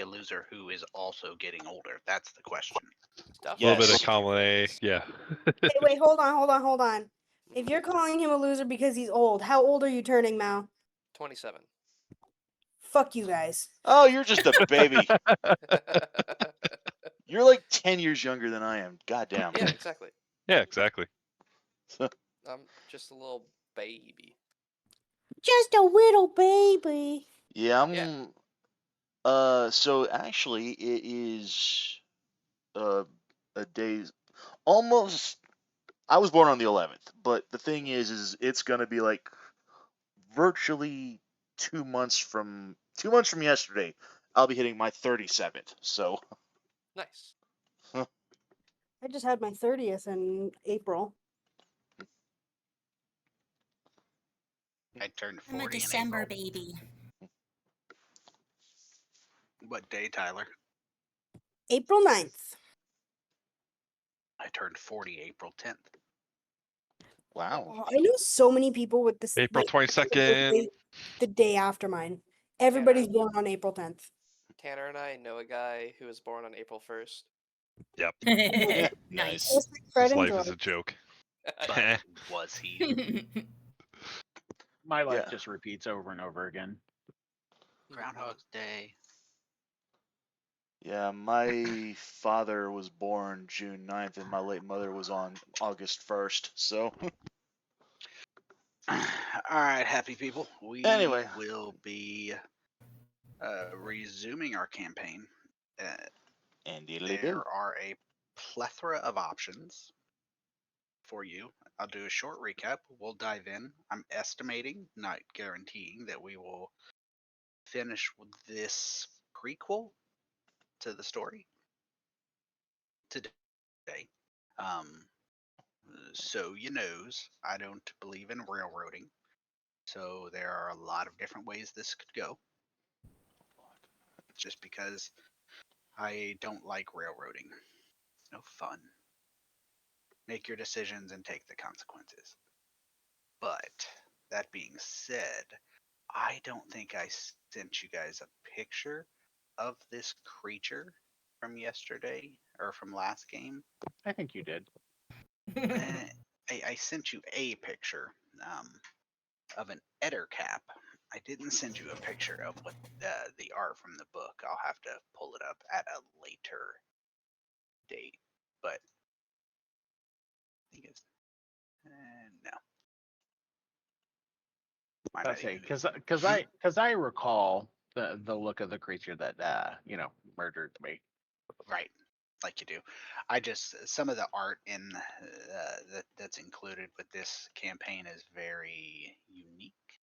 a loser who is also getting older? That's the question. A Yes. little bit of column A, yeah. Wait, hold on. If you're calling him a loser because he's old, how old are you turning, Mal? 27. Fuck you guys. Oh, you're just a baby. You're like 10 years younger than I am. Goddamn. Yeah, exactly. Yeah, exactly. I'm just a little baby. Just a little baby. Yeah, I'm. Yeah. So actually, it is a day. Almost. I was born on the 11th, but the thing is it's gonna be like virtually 2 months from yesterday. I'll be hitting my 37th. So. Nice. I just had my 30th in April. I turned I'm 40 a in December April. baby. What day, Tyler? April 9th. I turned 40 April 10th. Wow. Oh, I know so many people with this. April 22nd. The day after mine. Everybody's born on April 10th. Tanner and I know a guy who was born on April 1st. Yep. Nice. Just like Fred His and life George. is a joke. But was he? My life Yeah. just repeats over and over again. Groundhog's Day. Yeah, my father was born June 9th, and my late mother was on August 1st. So. All right, happy people. We Anyway. will be resuming our campaign. And There are a plethora of options for you. I'll do a short recap. We'll dive in. I'm estimating, not guaranteeing, that we will finish with this prequel to the story today. So you knows I don't believe in railroading. So there are a lot of different ways this could go. Just because I don't like railroading. No fun. Make your decisions and take the consequences. But that being said, I don't think I sent you guys a picture of this creature from yesterday or from last game. I think you did. I sent you a picture of an ettercap. I didn't send you a picture of what the art from the book. I'll have to pull it up at a later date. But I think it's no. Might not Let's say even- because I recall the look of the creature that murdered me. Right, like you do. I just some of the art in that's included with this campaign is very unique,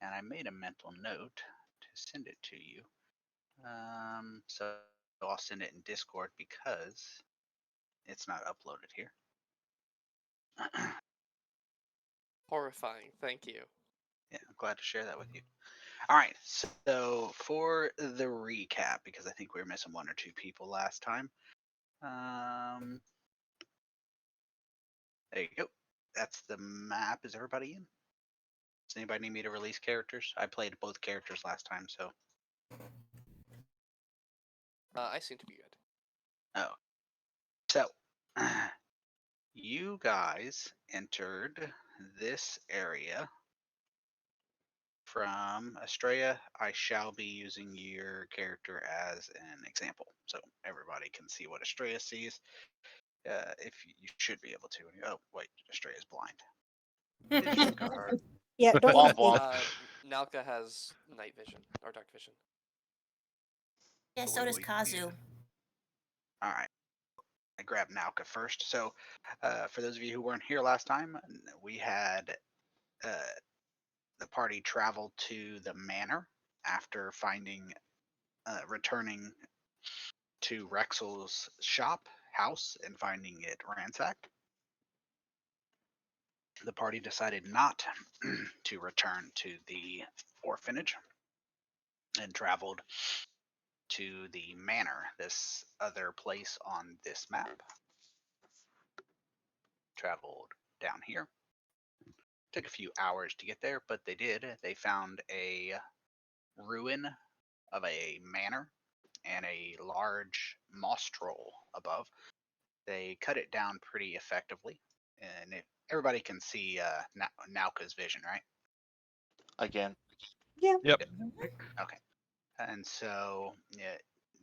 and I made a mental note to send it to you. So I'll send it in Discord because it's not uploaded here. Horrifying. Thank you. Yeah, I'm glad to share that with you. All right, so for the recap, because I think we were missing one or two people last time. There you go. That's the map. Is everybody in? Does anybody need me to release characters? I played both characters last time, so. I seem to be good. Oh. So, you guys entered this area from Estrella. I shall be using your character as an example, so everybody can see what Estrella sees. If you should be able to. Oh, wait, Estrella's blind. Vision card. Yeah, don't Womp use me. womp. Nalka has night vision or dark vision. Yeah, so does Kazu. All right. I grabbed Nauka first. So, for those of you who weren't here last time, we had the party travel to the manor after returning to Rexel's house, and finding it ransacked. The party decided not to return to the orphanage and traveled to the manor, this other place on this map. Traveled down here. Took a few hours to get there, but they did. They found a ruin of a manor large moss troll above. They cut it down pretty effectively, and everybody can see Nauka's vision, right? Again. Yeah. Yep. Okay. And so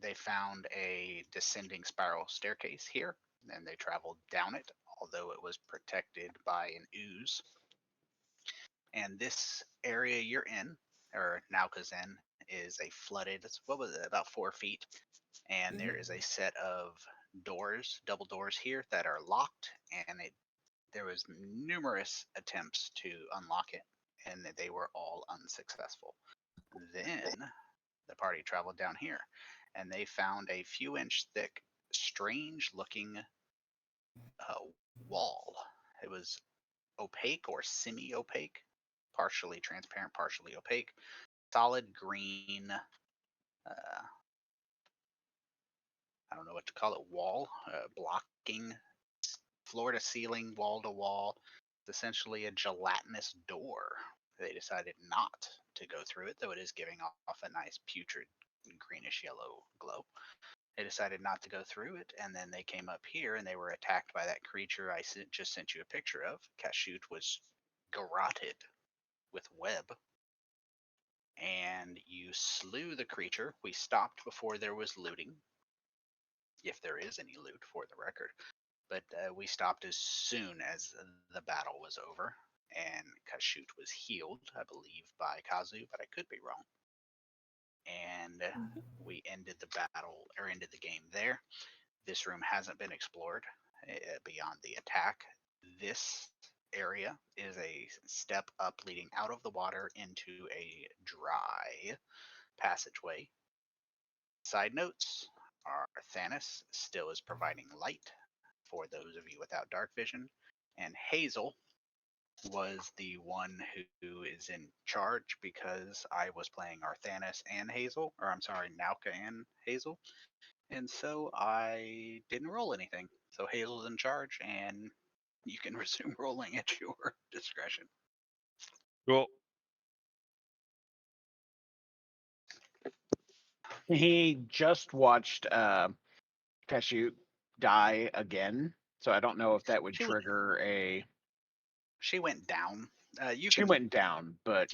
they found a descending spiral staircase here, and they traveled down it, although it was protected by an ooze. And this area you're in, or Nauka's in, is a flooded, what was it, about 4 feet. And there is a set of doors, double doors here that are locked, and there was numerous attempts to unlock it, and they were all unsuccessful. Then the party traveled down here, and they found a few inch thick, strange looking wall. It was opaque or semi opaque, partially transparent, partially opaque, solid green. I don't know what to call it, wall, blocking floor to ceiling, wall to wall. It's essentially a gelatinous door. They decided not to go through it, though it is giving off a nice putrid greenish yellow glow. They decided not to go through it, and then they came up here and they were attacked by that creature I just sent you a picture of. Kashyyyt was garroted with web, and you slew the creature. We stopped before there was looting, if there is any loot for the record. But we stopped as soon as the battle was over, and Kashyyyt was healed, I believe, by Kazu, but I could be wrong. And we ended the battle, or ended the game there. This room hasn't been explored beyond the attack. This area is a step up leading out of the water into a dry passageway. Side notes, our Thanos still is providing light for those of you without dark vision, and Hazel was the one who is in charge because I was playing Arthanis and Hazel, or I'm sorry, Nauka and Hazel, and so I didn't roll anything. So Hazel's in charge, and you can resume rolling at your discretion. Cool. He just watched Kashyyyt die again, so I don't know if that would She went- trigger a. She went down. You She can. went down, but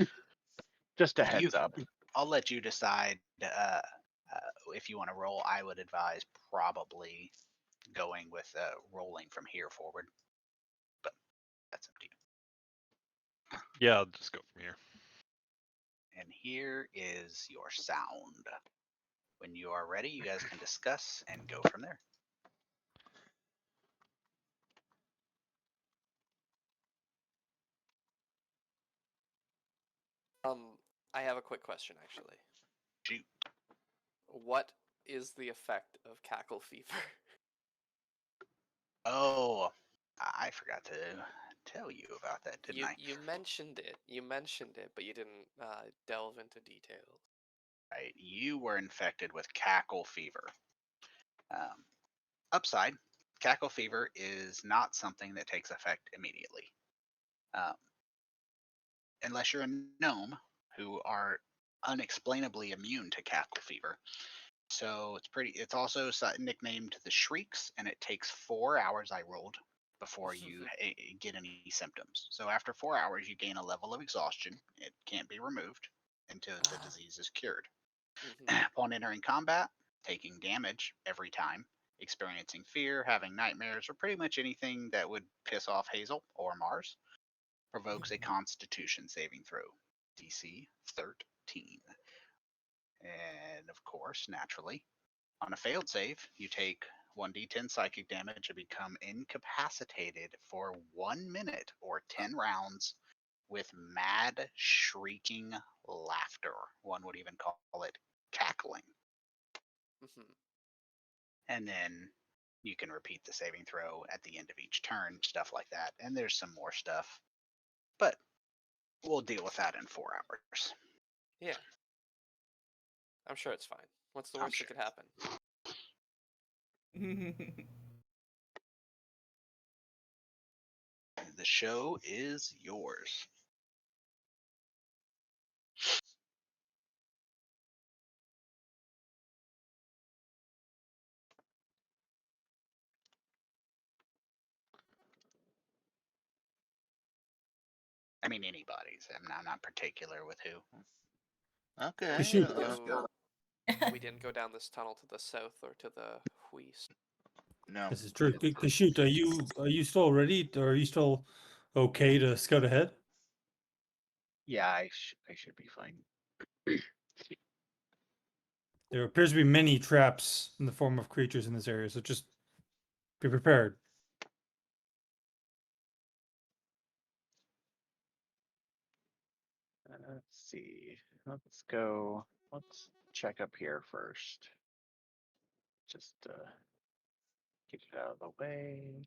just a heads You. up. I'll let you decide if you want to roll. I would advise probably going with rolling from here forward, but that's up to you. Yeah, I'll just go from here. And here is your sound. When you are ready, you guys can discuss and go from there. I have a quick question actually. Shoot. What is the effect of cackle fever? Oh, I forgot to tell you about that, didn't I? You mentioned it. You mentioned it, but you didn't delve into details. Right. You were infected with cackle fever. Upside, cackle fever is not something that takes effect immediately. Um, unless you're a gnome who are unexplainably immune to cackle fever. So it's also nicknamed the shrieks, and it takes 4 hours, I rolled, before you get any symptoms. So after 4 hours, you gain a level of exhaustion. It can't be removed until the disease is cured. Upon entering combat, taking damage every time, experiencing fear, having nightmares, or pretty much anything that would piss off Hazel or Mars, provokes a Constitution saving throw, DC 13. And of course, naturally, on a failed save, you take 1d10 psychic damage and become incapacitated for 1 minute or 10 rounds with mad, shrieking laughter. One would even call it cackling. And then you can repeat the saving throw at the end of each turn, stuff like that. And there's some more stuff, but we'll deal with that in 4 hours. Yeah. I'm sure it's fine. What's the I'm worst that sure. could happen? The show is yours. I mean, anybody's. I'm not particular with who. Okay. We shoot. didn't let's go. go. We didn't go down this tunnel to the south or to the west. No. This is true. Shoot, are you still ready? Or are you still okay to scout ahead? Yeah, I should be fine. There appears to be many traps in the form of creatures in this area, so just be prepared. Let's see. Let's go. Let's check up here first. Just get it out of the way.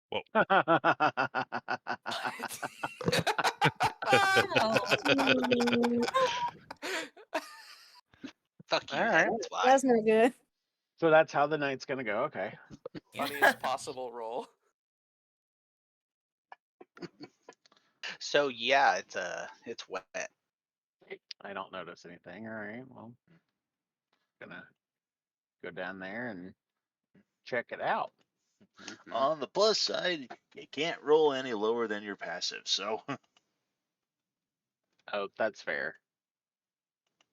Whoa. Fuck you. All right. That's why. That's not good. So that's how the night's gonna go. Okay. Funniest possible roll. So yeah, it's wet. I don't notice anything. All right. Well, gonna go down there and check it out. Mhm. On the plus side, you can't roll any lower than your passive. So Oh, that's fair.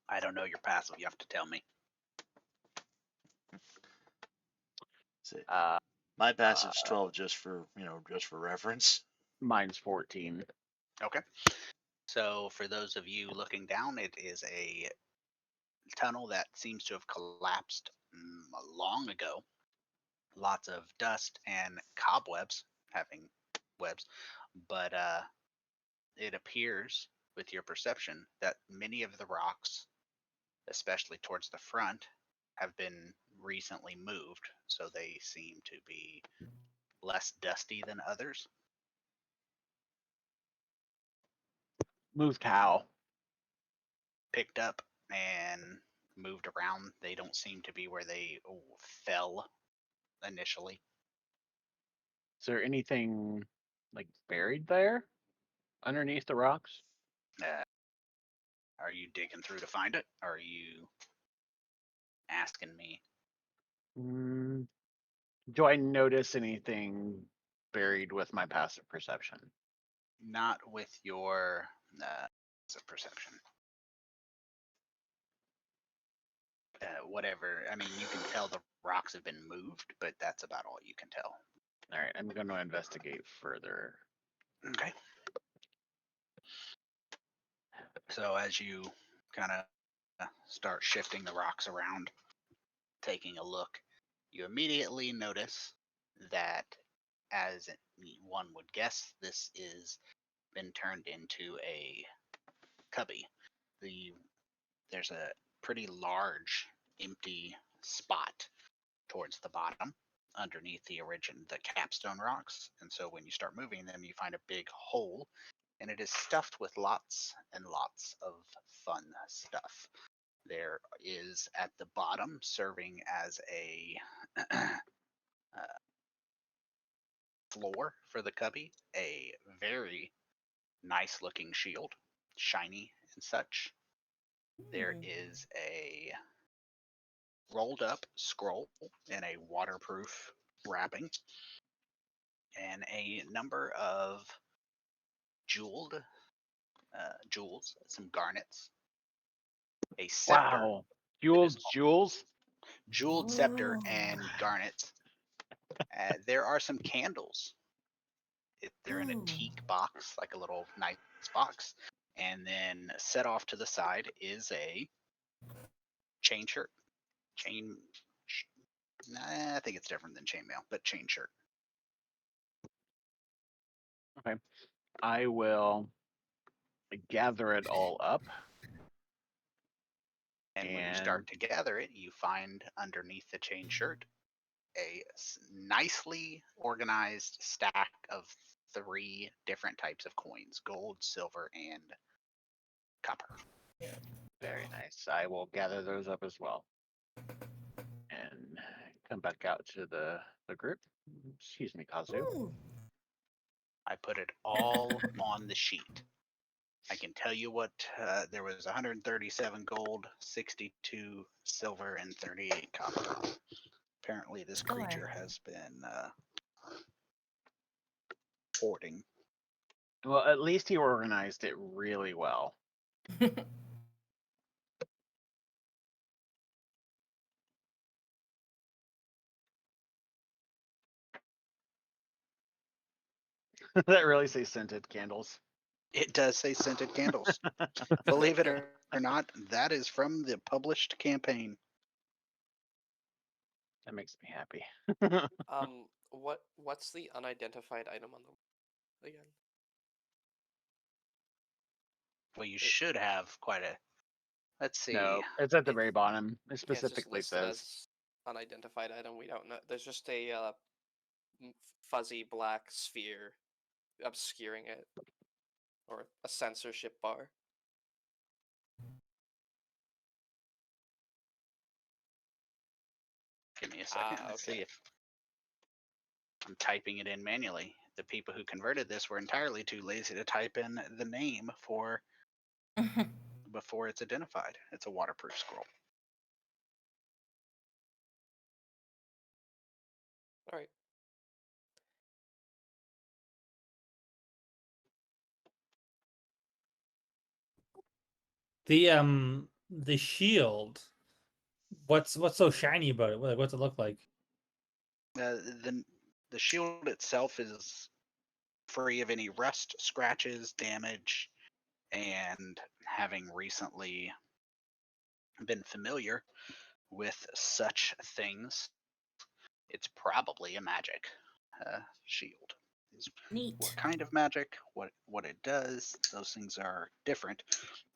I don't know your passive. You have to tell me. my passive's 12, just for reference. Mine's 14. Okay. So for those of you looking down, it is a tunnel that seems to have collapsed long ago. Lots of dust and cobwebs, having webs, but it appears with your perception that many of the rocks, especially towards the front, have been recently moved, so they seem to be less dusty than others. Moved how? Picked up and moved around. They don't seem to be where they fell initially. Is there anything like buried there underneath the rocks? Are you digging through to find it? Or are you asking me? Mm, do I notice anything buried with my passive perception? Not with your perception. Whatever. I mean, you can tell the rocks have been moved, but that's about all you can tell. All right, I'm going to investigate further. Okay. So as you kind of start shifting the rocks around, taking a look, you immediately notice that, as one would guess, this is been turned into a cubby. There's a pretty large empty spot towards the bottom underneath the capstone rocks, and so when you start moving them, you find a big hole, and it is stuffed with lots and lots of fun stuff. There is at the bottom, serving as a floor for the cubby, a very nice looking shield, shiny and such. There is a rolled up scroll in a waterproof wrapping, and a number of jewels, some garnets, a scepter, Wow. Jewels? jeweled scepter, and garnets. There are some candles. They're in a teak box, like a little nice box. And then set off to the side is a chain shirt. I think it's different than chainmail, but chain shirt. Okay. I will gather it all up. And when you start to gather it, you find underneath the chain shirt a nicely organized stack of 3 different types of coins: gold, silver, and copper. Very nice. I will gather those up as well. And come back out to the group. Excuse me, Kazu. I put it all on the sheet. I can tell you what, there was 137 gold, 62 silver, and 38 copper. Apparently, this Score. creature has been hoarding. Well, at least he organized it really well. That really say scented candles. It does say scented candles. Believe it or not, that is from the published campaign. That makes me happy. What's the unidentified item on the again? Well, you should have quite a. Let's see. No, it's at the It- very bottom. It Yeah, it's just specifically listed says. as unidentified item. We don't know. There's just a fuzzy black sphere obscuring it, or a censorship bar. Give me a second. Let's see Okay. if I'm typing it in manually. The people who converted this were entirely too lazy to type in the name for before it's identified. It's a waterproof scroll. All right. The shield. What's so shiny about it? What's it look like? The the shield itself is free of any rust, scratches, damage, and having recently been familiar with such things, it's probably a magic shield. Is Neat. what kind of magic, what it does, those things are different,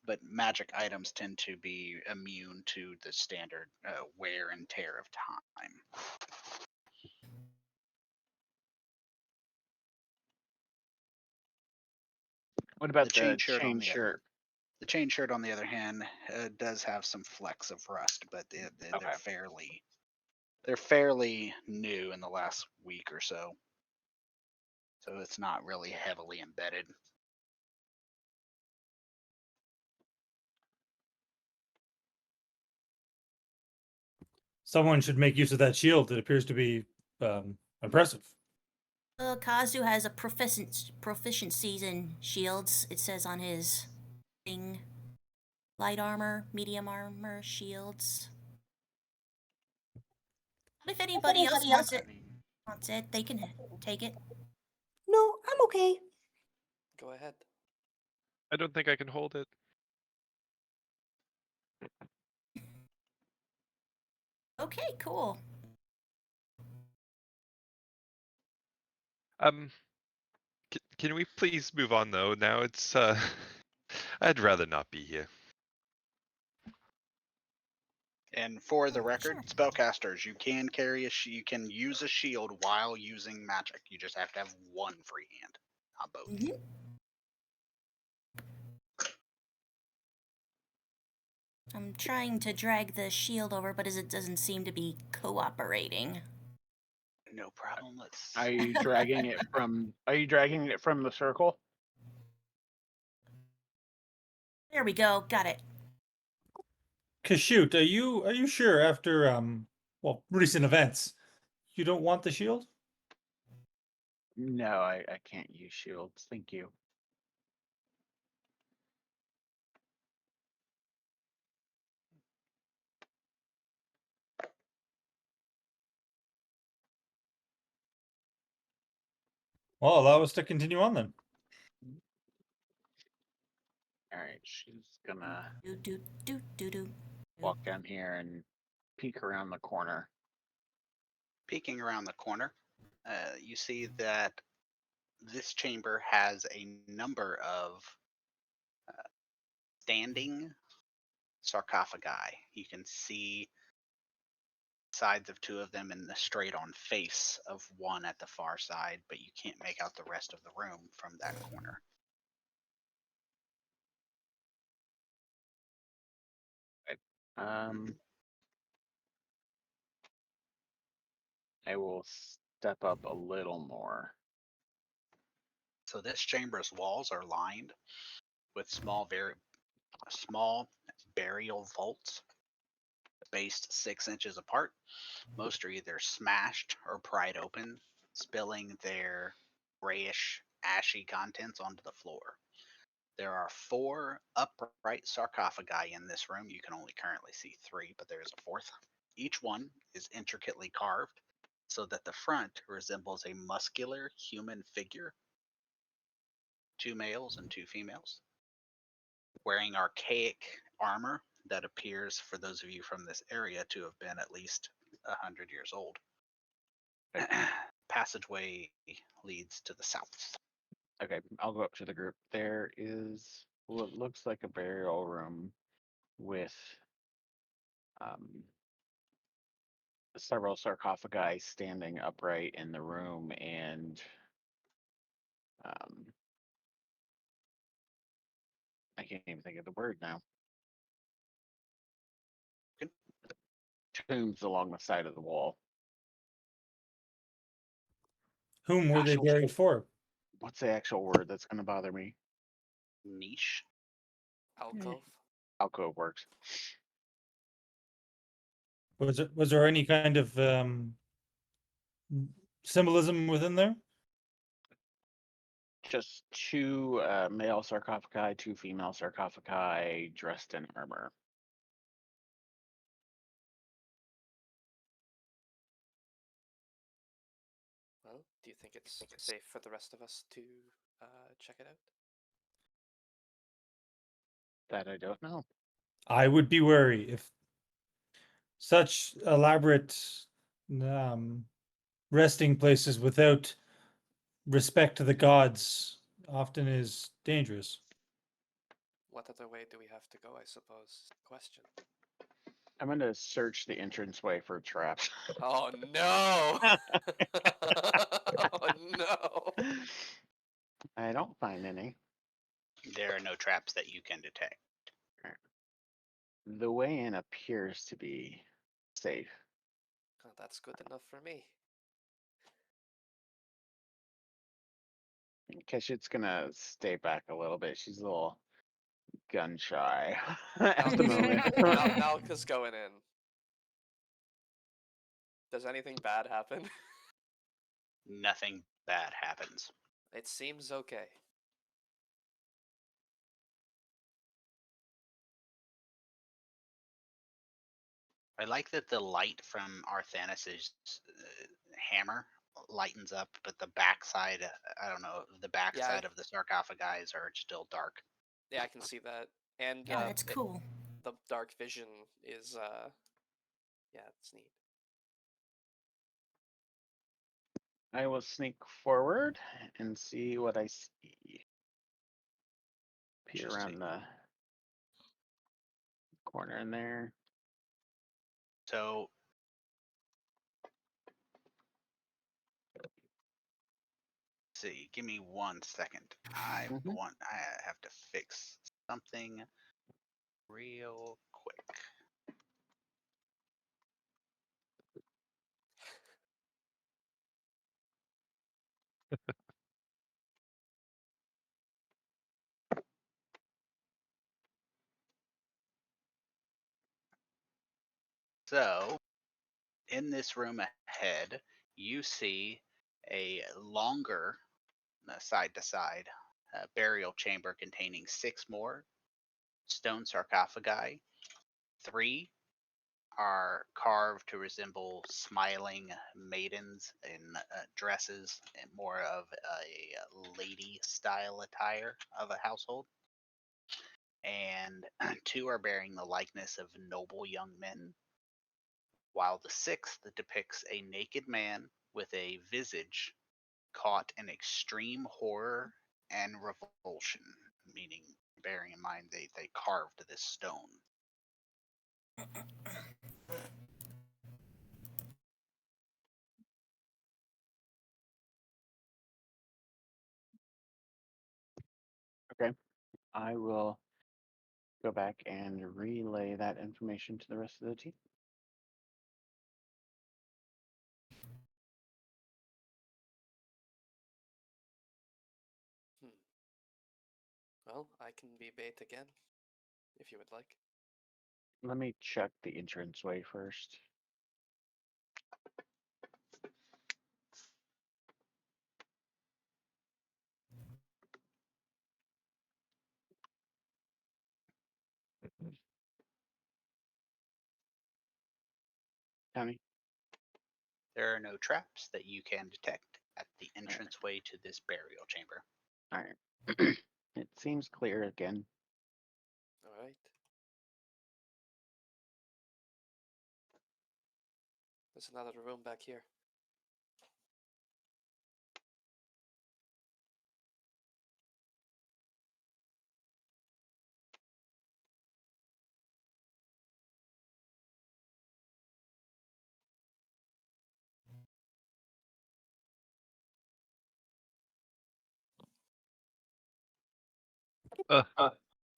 but magic items tend to be immune to the standard wear and tear of time. What about The chain the shirt on chain the shirt? The chain shirt, on the other hand, does have some flecks of rust, but they're Okay. fairly new in the last week or so. So it's not really heavily embedded. Someone should make use of that shield. It appears to be impressive. Kazu has a proficiencies in shields. It says on his thing, light armor, medium armor, shields. If anybody else wants it, they can take it. No, I'm okay. Go ahead. I don't think I can hold it. Okay, cool. Can we please move on though? Now it's I'd rather not be here. And for the record, Sure. spellcasters, you can carry you can use a shield while using magic. You just have to have one free hand, not both. Mhm. I'm trying to drag the shield over, but it doesn't seem to be cooperating. No problem. Let's. Are you dragging it from? Are you dragging it from the circle? There we go. Got it. Kashoot, are you sure after recent events you don't want the shield? No, I can't use shields. Thank you. Well, allow us to continue on then. All right, she's gonna Do. walk down here and peek around the corner. Peeking around the corner, you see that this chamber has a number of standing sarcophagi. You can see sides of two of them and the straight on face of one at the far side, but you can't make out the rest of the room from that corner. I will step up a little more. So this chamber's walls are lined with small burial vaults spaced 6 inches apart. Most are either smashed or pried open, spilling their grayish, ashy contents onto the floor. There are 4 upright sarcophagi in this room. You can only currently see 3, but there's a 4th. Each one is intricately carved so that the front resembles a muscular human figure, 2 males and 2 females, wearing archaic armor that appears, for those of you from this area, to have been at least 100 years old. Passageway leads to the south. Okay, I'll go up to the group. There is what looks like a burial room with several sarcophagi standing upright in the room, and I can't even think of the word now. Good. Tombs along the side of the wall. Whom were they Gosh. buried for? What's the actual word that's going to bother me? Niche. Alcove. Alcove works. Was there any kind of symbolism within there? Just 2 male sarcophagi, 2 female sarcophagi dressed in armor. Well, do you think it's safe for the rest of us to check it out? That I don't know. I would be wary if such elaborate resting places without respect to the gods often is dangerous. What other way do we have to go, I suppose? Question. I'm going to search the entranceway for traps. Oh no! Oh no! I don't find any. There are no traps that you can detect. The way in appears to be safe. Oh, that's good enough for me. Keshit's gonna stay back a little bit. She's a little gun shy Now, at the moment. now, Nalka's going in. Does anything bad happen? Nothing bad happens. It seems okay. I like that the light from Arthanis's hammer lightens up, but the backside, I don't know, the backside of the sarcophagi are still dark. Yeah, I can see that. And Yeah, that's cool. The dark vision is, yeah, it's neat. I will sneak forward and see what I see. Peer around the corner in there. So see, give me 1 second. I have to fix something real quick. So, in this room ahead, you see a longer side to side burial chamber containing 6 more stone sarcophagi. 3 are carved to resemble smiling maidens in dresses and more of a lady style attire of a household. And 2 are bearing the likeness of noble young men, while the 6th depicts a naked man with a visage caught in extreme horror and revulsion, meaning, bearing in mind they carved this stone. Okay. I will go back and relay that information to the rest of the team. Well, I can be bait again, if you would like. Let me check the entranceway first. Tommy? There are no traps that you can detect at the entranceway to this burial chamber. Alright. It seems clear again. All right. There's another room back here.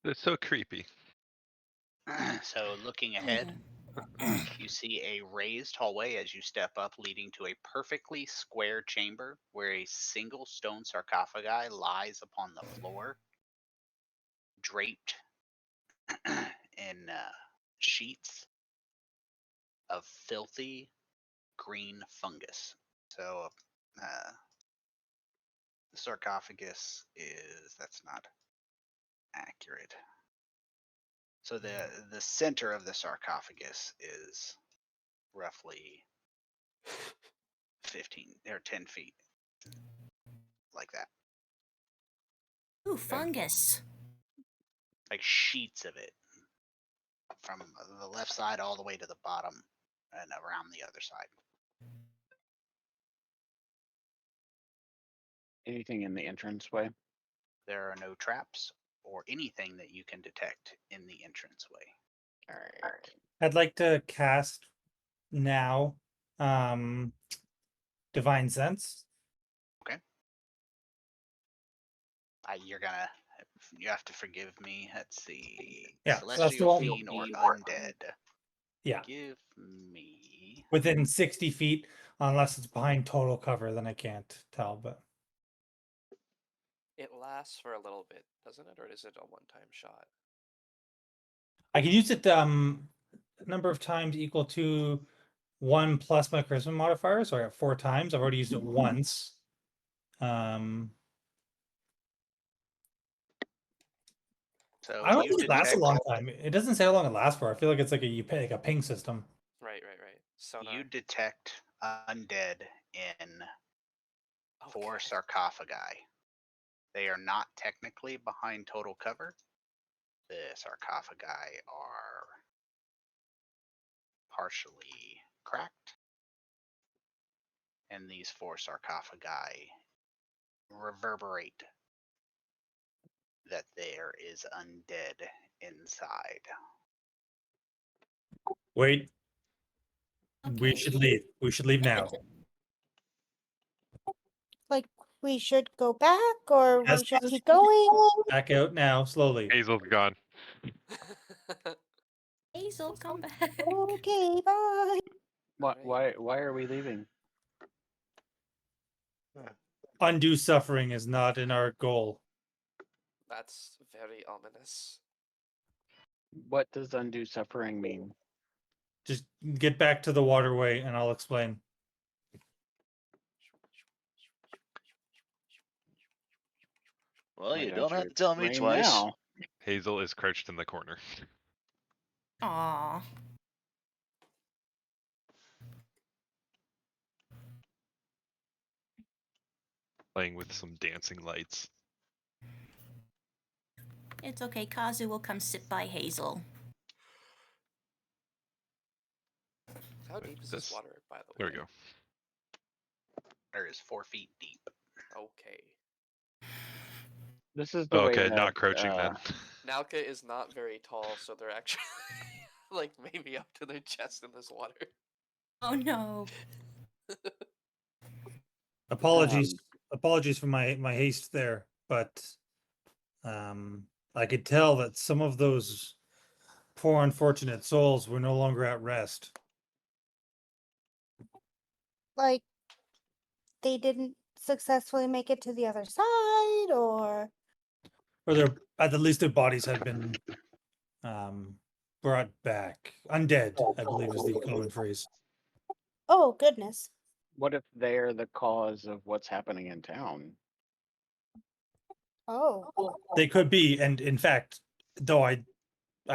They're so creepy. So looking ahead, you see a raised hallway as you step up, leading to a perfectly square chamber where a single stone sarcophagi lies upon the floor, draped in sheets of filthy green fungus. So the sarcophagus that's not accurate. So the center of the sarcophagus is roughly 15 or 10 feet, like that. Ooh, fungus. Like sheets of it from the left side all the way to the bottom and around the other side. Anything in the entranceway? There are no traps or anything that you can detect in the entranceway. Alright. I'd like to cast now Divine Sense. You have to forgive me. Let's see. Yeah, so that's the Celestial one- fiend or undead. Yeah, Give me. within 60 feet, unless it's behind total cover, then I can't tell. But It lasts for a little bit, doesn't it? Or is it a one-time shot? I can use it number of times equal to 1 plus my charisma modifier. So I got 4 times. I've already used it once. So I don't you think it lasts a detect long time. It doesn't say how long it lasts for. I feel like it's like a ping system. Right. Sonar. you detect undead in 4 Okay. sarcophagi. They are not technically behind total cover. The sarcophagi are partially cracked, and these 4 sarcophagi reverberate that there is undead inside. Wait, we Okay. should leave. We should leave now. Like we should go back or Yes. we should keep going? Back out now, slowly. Hazel's gone. Hazel, come back. Okay, bye. Why are we leaving? Undue suffering is not in our goal. That's very ominous. What does undue suffering mean? Just get back to the waterway and I'll explain. Well, Why you don't don't you have to tell me explain twice. now? Hazel is crouched in the corner. Aw. Playing with some dancing lights. It's okay. Kazu will come sit by Hazel. How deep is this water, by the way? There we go. There is 4 feet deep. Okay. This is the way Okay, that, not crouching then. Nalka is not very tall, so they're actually like maybe up to their chest in this water. Oh no. Apologies for my haste there, but I could tell that some of those poor unfortunate souls were no longer at rest. Like they didn't successfully make it to the other side or Or at the least their bodies had been brought back. Undead, I believe is the common phrase. Oh goodness. What if they're the cause of what's happening in town? Oh. They could be, and in fact, though I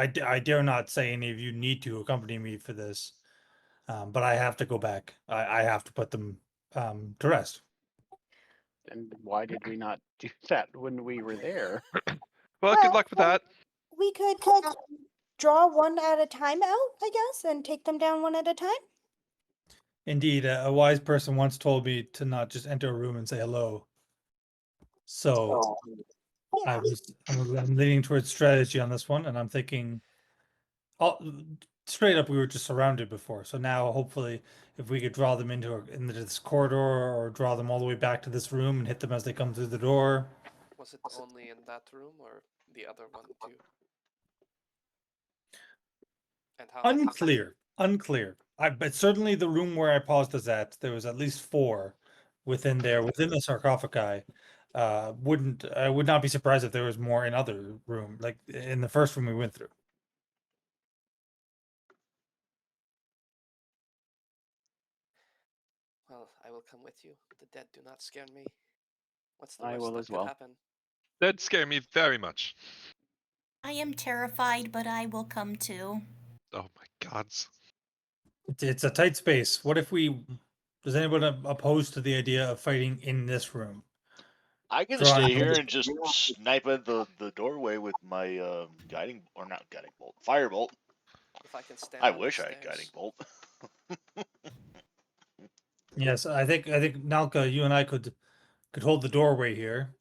dare not say any of you need to accompany me for this, but I have to go back. I have to put them to rest. And why did we not do that when we were there? Well, good luck with that. We could draw one at a time out, I guess, and take them down one at a time. Indeed, a wise person once told me to not just enter a room and say hello. So Yeah. I'm leaning towards strategy on this one, and I'm thinking, straight up, we were just surrounded before. So now, hopefully, if we could draw them into this corridor or draw them all the way back to this room and hit them as they come through the door. Was it only in that room or the other one too? And how many? Unclear. But certainly the room where I paused us at, there was at least 4 within there, within the sarcophagi. I would not be surprised if there was more in other room, like in the first room we went through. Well, I will come with you. The dead do not scare me. What's the I worst will that as could well. happen? That'd scare me very much. I am terrified, but I will come too. Oh my gods. It's a tight space. What if does anyone opposed to the idea of fighting in this room? I can Drawing stay here numbers. and just snipe at the doorway with my guiding, or not guiding bolt, firebolt. If I can stand I on wish the I had guiding stairs. bolt. Yes, I think Nalka, you and I could hold the doorway here.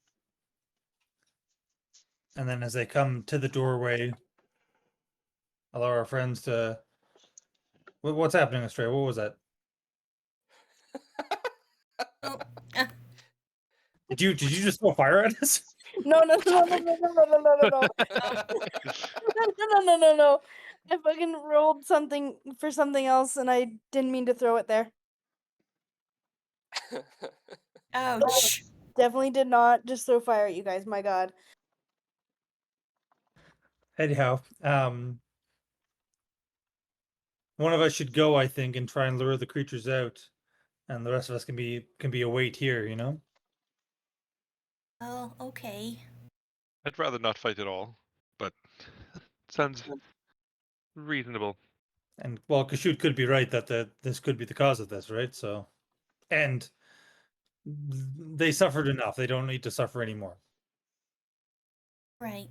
And then as they come to the doorway, allow our friends to what's happening, Astray? What was that? Oh, Did you just throw fire at us? No, no, no, no, no, no, no, no, no, no, no. I fucking rolled something for something else, and I didn't mean to throw it there. ouch. Definitely did not just throw fire at you guys. My God. Anyhow, one of us should go, I think, and try and lure the creatures out, and the rest of us can be await here. You know. Oh, okay. I'd rather not fight at all, but sounds reasonable. And well, Kashoot could be right that this could be the cause of this, right? So, and they suffered enough; they don't need to suffer anymore. Right.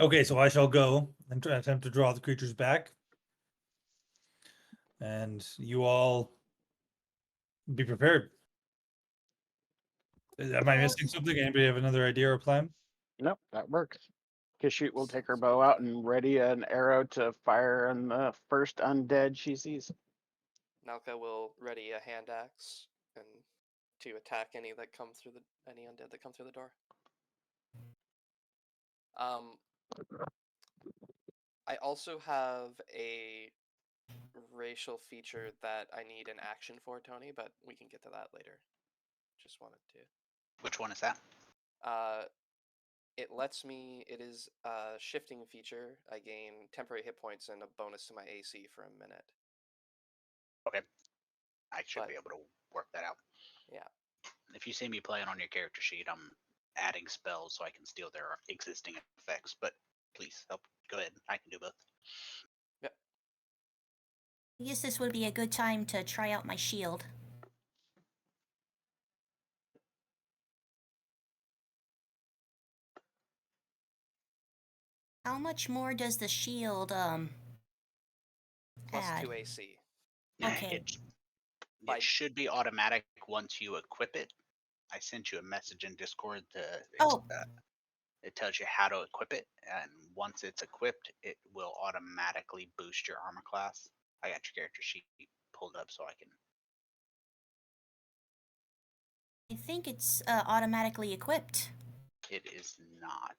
Okay, so I shall go and attempt to draw the creatures back, and you all be prepared. Am I missing something? Anybody have another idea or plan? Nope, that works. Kishute will take her bow out and ready an arrow to fire on the first undead she sees. Nalka will ready a hand axe and to attack any undead that come through the door. I also have a racial feature that I need an action for, Tony, but we can get to that later. Just wanted to. Which one is that? It is a shifting feature. I gain temporary hit points and a bonus to my AC for a minute. Okay. I should be able to work that out. Yeah. If you see me playing on your character sheet, I'm adding spells so I can steal their existing effects. But please, go ahead. I can do both. Yep. I guess this would be a good time to try out my shield. How much more does the shield Plus add? 2 AC. Okay. It should be automatic once you equip it. I sent you a message in Discord it tells you how to equip it, and once it's equipped, it will automatically boost your armor class. I got your character sheet pulled up so I can. I think it's automatically equipped. It is not.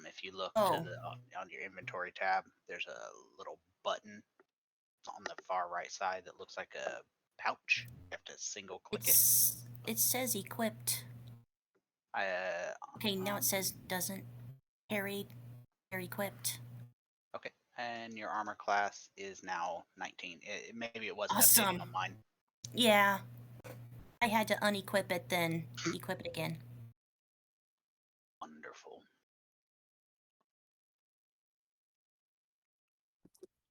If you look Oh. to the on your inventory tab, there's a little button on the far right side that looks like a pouch. You have to single click it. It says equipped. Okay, now it says doesn't. Harried. Harry equipped. Okay, and your armor class is now 19. Maybe it wasn't Awesome. updating on mine. Yeah. I had to unequip it, then equip it again. Wonderful.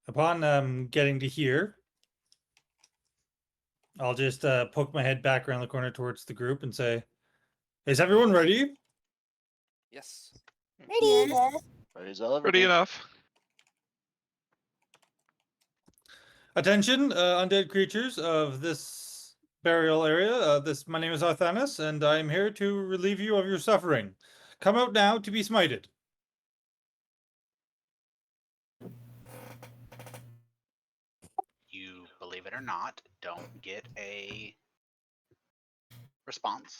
Upon getting to here, I'll just poke my head back around the corner towards the group and say, "Is everyone ready?" Yes. Ready? Yes. Ready as I'll ever Pretty be. enough. Attention, undead creatures of this burial area. My name is Arthanis, and I am here to relieve you of your suffering. Come out now to be smited. You, believe it or not, don't get a response.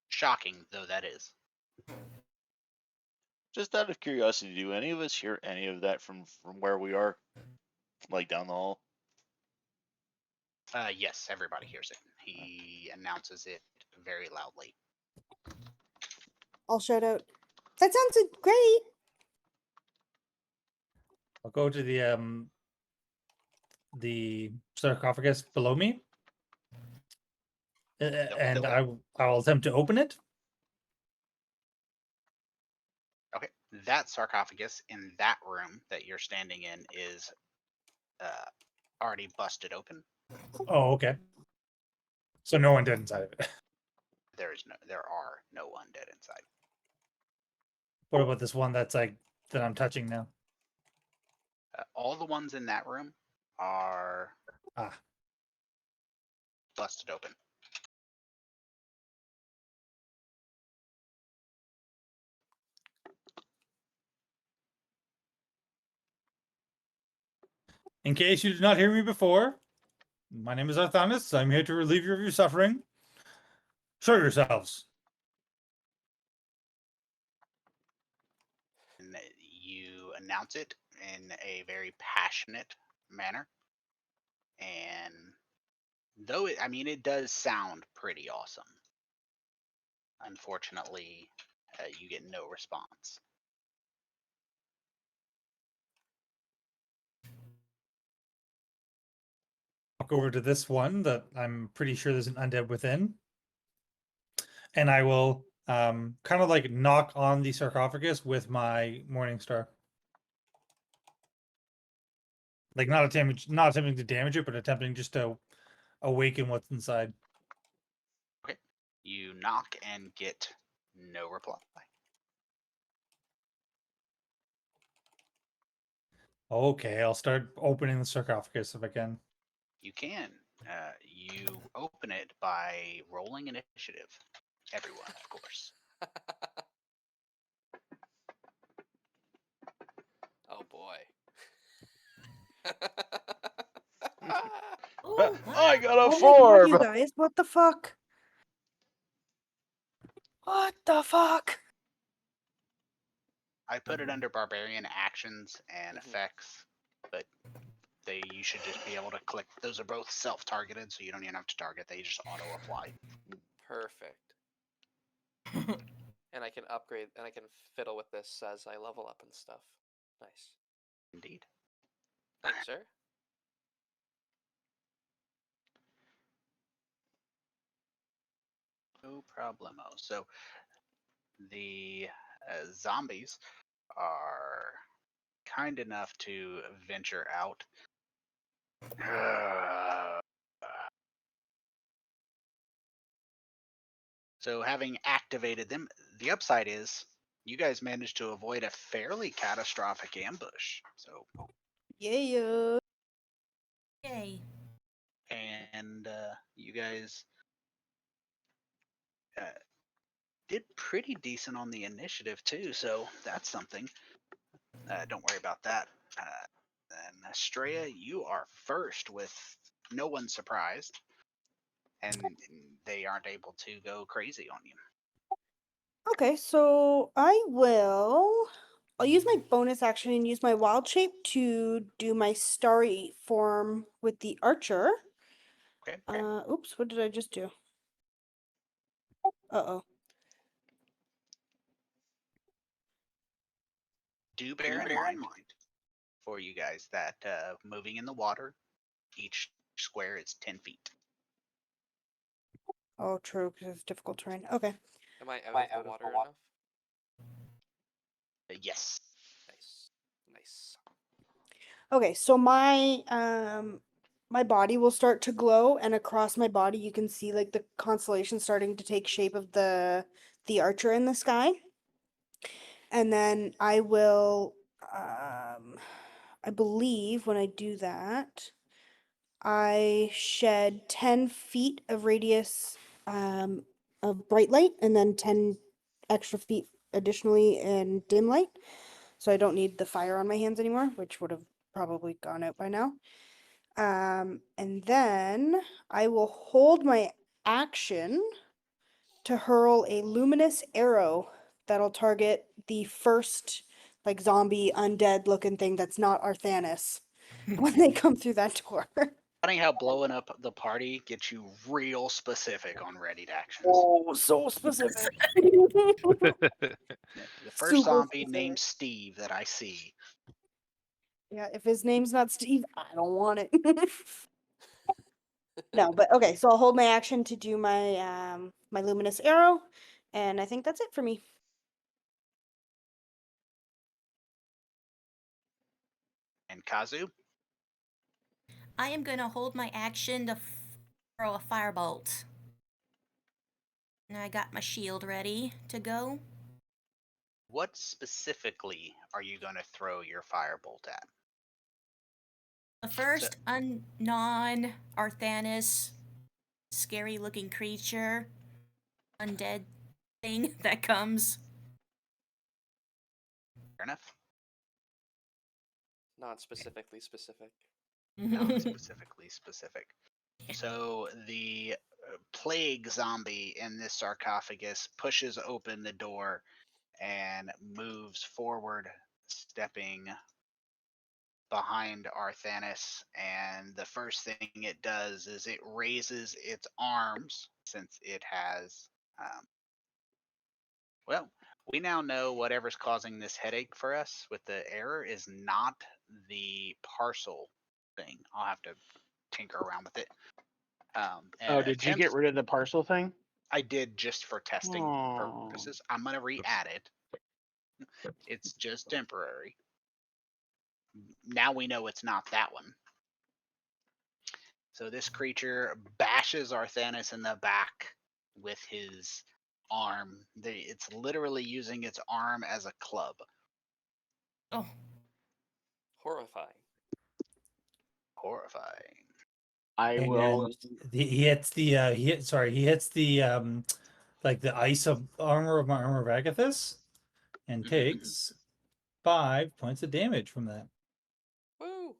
Shocking though that is. Just out of curiosity, do any of us hear any of that from where we are, like down the hall? Yes, everybody hears it. He announces it very loudly. I'll shout out. That sounds great. I'll go to the sarcophagus below me, and I will attempt to open it. Okay, that sarcophagus in that room that you're standing in is already busted open. Oh, okay. So no one dead inside of it. There are no undead inside. What about this one that's like that I'm touching now? All the ones in that room are busted open. In case you did not hear me before, my name is Arthanis. I'm here to relieve you of your suffering. Show yourselves. And you announce it in a very passionate manner. And though it does sound pretty awesome. Unfortunately, you get no response. Walk over to this one that I'm pretty sure there's an undead within, and I will kind of like knock on the sarcophagus with my Morning Star. Like not attempting to damage it, but attempting just to awaken what's inside. Okay. You knock and get no reply. Okay, I'll start opening the sarcophagus if I can. You can. You open it by rolling initiative. Everyone, of course. Oh boy. Ooh, I got a Oh my God, you 4. guys, what the fuck? What the fuck? I put it under barbarian actions and effects, but you should just be able to click. Those are both self-targeted, so you don't even have to target. They just auto-apply. Perfect. And I can upgrade and I can fiddle with this as I level up and stuff. Nice. Indeed. Thank you, sir. No problemo. So the zombies are kind enough to venture out. So having activated them, the upside is you guys managed to avoid a fairly catastrophic ambush. So Yeah. yay. and you guys did pretty decent on the initiative too. So that's something. Don't worry about that. And Estrella, you are first with no one surprised, and they aren't able to go crazy on you. Okay, so I'll use my bonus action and use my wild shape to do my starry form with the archer. Okay. Oops, what did I just do? Uh-oh. Do bear in mind for you guys that moving in the water, each square is 10 feet. Oh, true, because it's difficult terrain. Okay. Am I out of the water enough? Yes. Nice. Okay, so my body will start to glow, and across my body you can see like the constellation starting to take shape of the archer in the sky. And then I will I believe when I do that, I shed 10 feet of radius of bright light, and then 10 extra feet additionally in dim light. So I don't need the fire on my hands anymore, which would have probably gone out by now. And then I will hold my action to hurl a luminous arrow that'll target the first like zombie undead looking thing that's not Arthanis when they come through that door. Funny how blowing up the party gets you real specific on readied actions. Oh, so specific. The first Super zombie specific. named Steve that I see. Yeah, if his name's not Steve, I don't want it. No, but okay, so I'll hold my action to do my my luminous arrow, and I think that's it for me. And Kazu? I am gonna hold my action to throw a firebolt. And I got my shield ready to go. What specifically are you going to throw your firebolt at? The first non-Arthanis, scary-looking creature, undead thing that comes. Fair enough. Not specifically specific. Not specifically specific. So the plague zombie in this sarcophagus pushes open the door and moves forward, stepping behind Arthanis. And the first thing it does is it raises its arms, since it has, well, we now know whatever's causing this headache for us with the error is not the parcel thing. I'll have to tinker around with it. Oh, did you get rid of the parcel thing? I did, just for testing Oh. purposes. I'm gonna re-add it. It's just temporary. Now we know it's not that one. So this creature bashes Arthanis in the back with his arm. It's literally using its arm as a club. Oh, Horrifying. Horrifying. I will. And he hits the he hits the like the ice of armor of my armor of Agathis, and takes 5 points of damage from that. Woo!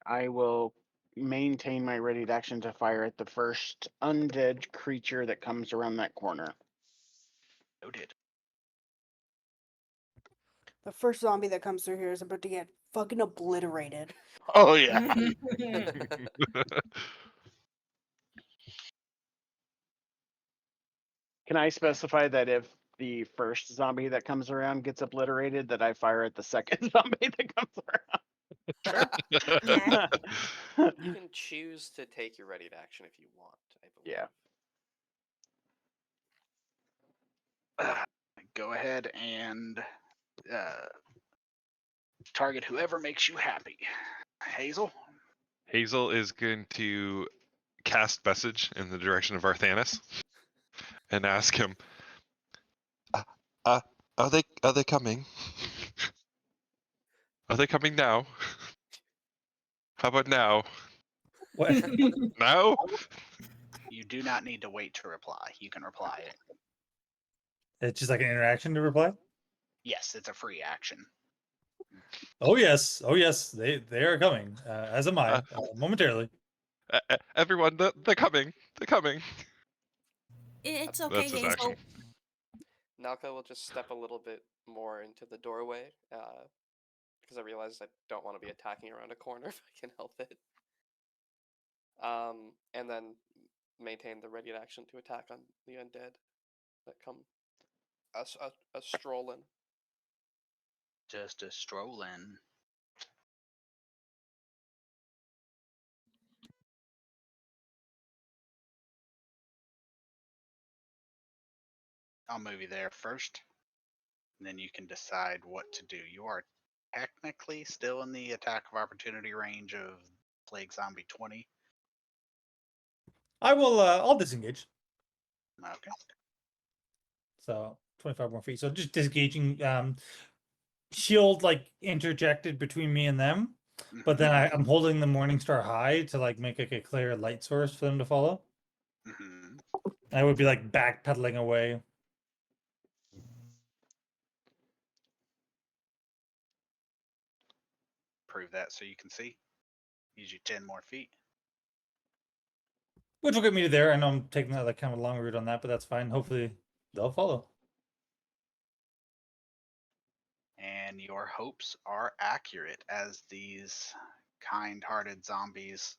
I will maintain my ready action to fire at the first undead creature that comes around that corner. Noted. The first zombie that comes through here is about to get fucking obliterated. Oh yeah. Can I specify that if the first zombie that comes around gets obliterated, that I fire at the second zombie that comes around? yeah. You can choose to take your ready to action if you want, I believe. Yeah. Go ahead and target whoever makes you happy. Hazel? Hazel is going to cast message in the direction of Arthanis and ask him, are they coming? Are they coming now? How about now? What? Now? You do not need to wait to reply. You can reply it. It's just like an interaction to reply. Yes, it's a free action. Oh yes, they are coming. As am I, momentarily. Everyone, they're coming. They're coming. It's okay, That's his Hazel. action. Nalka will just step a little bit more into the doorway, because I realized I don't want to be attacking around a corner if I can help it. And then maintain the ready action to attack on the undead that come a strolling. Just a strolling. I'll move you there first. And then you can decide what to do. You are technically still in the attack of opportunity range of Plague Zombie 20. I will. I'll disengage. Okay. So 25 more feet. So just disengaging. Shield like interjected between me and them, but then I'm holding the Morningstar high to like make like a clear light source for them to follow. Mm-hmm. I would be like backpedaling away. Prove that so you can see. Use you 10 more feet. Which will get me to there. I know I'm taking that like kind of long route on that, but that's fine. Hopefully they'll follow. And your hopes are accurate as these kind-hearted zombies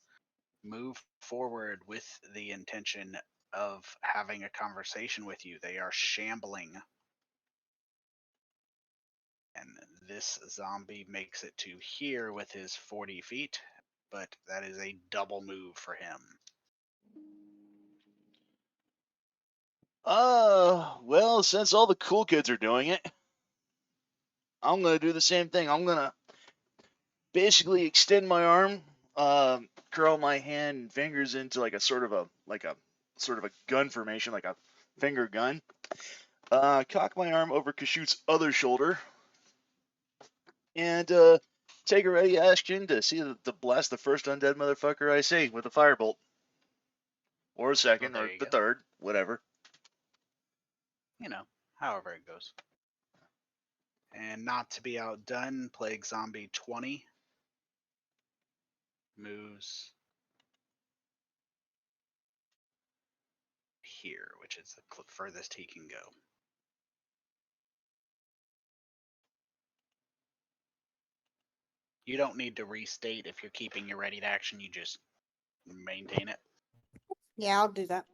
move forward with the intention of having a conversation with you. They are shambling. And this zombie makes it to here with his 40 feet, but that is a double move for him. Well, since all the cool kids are doing it, I'm gonna do the same thing. I'm gonna basically extend my arm, curl my hand and fingers into like a sort of a gun formation, like a finger gun. Cock my arm over Kashoot's other shoulder, and take a ready action to see to blast the first undead motherfucker I see with a firebolt, or a second, Well, or there you the go. third, whatever. You know, however it goes. And not to be outdone, Plague Zombie 20 moves here, which is the furthest he can go. You don't need to restate if you're keeping your ready to action, you just maintain it. Yeah, I'll do that.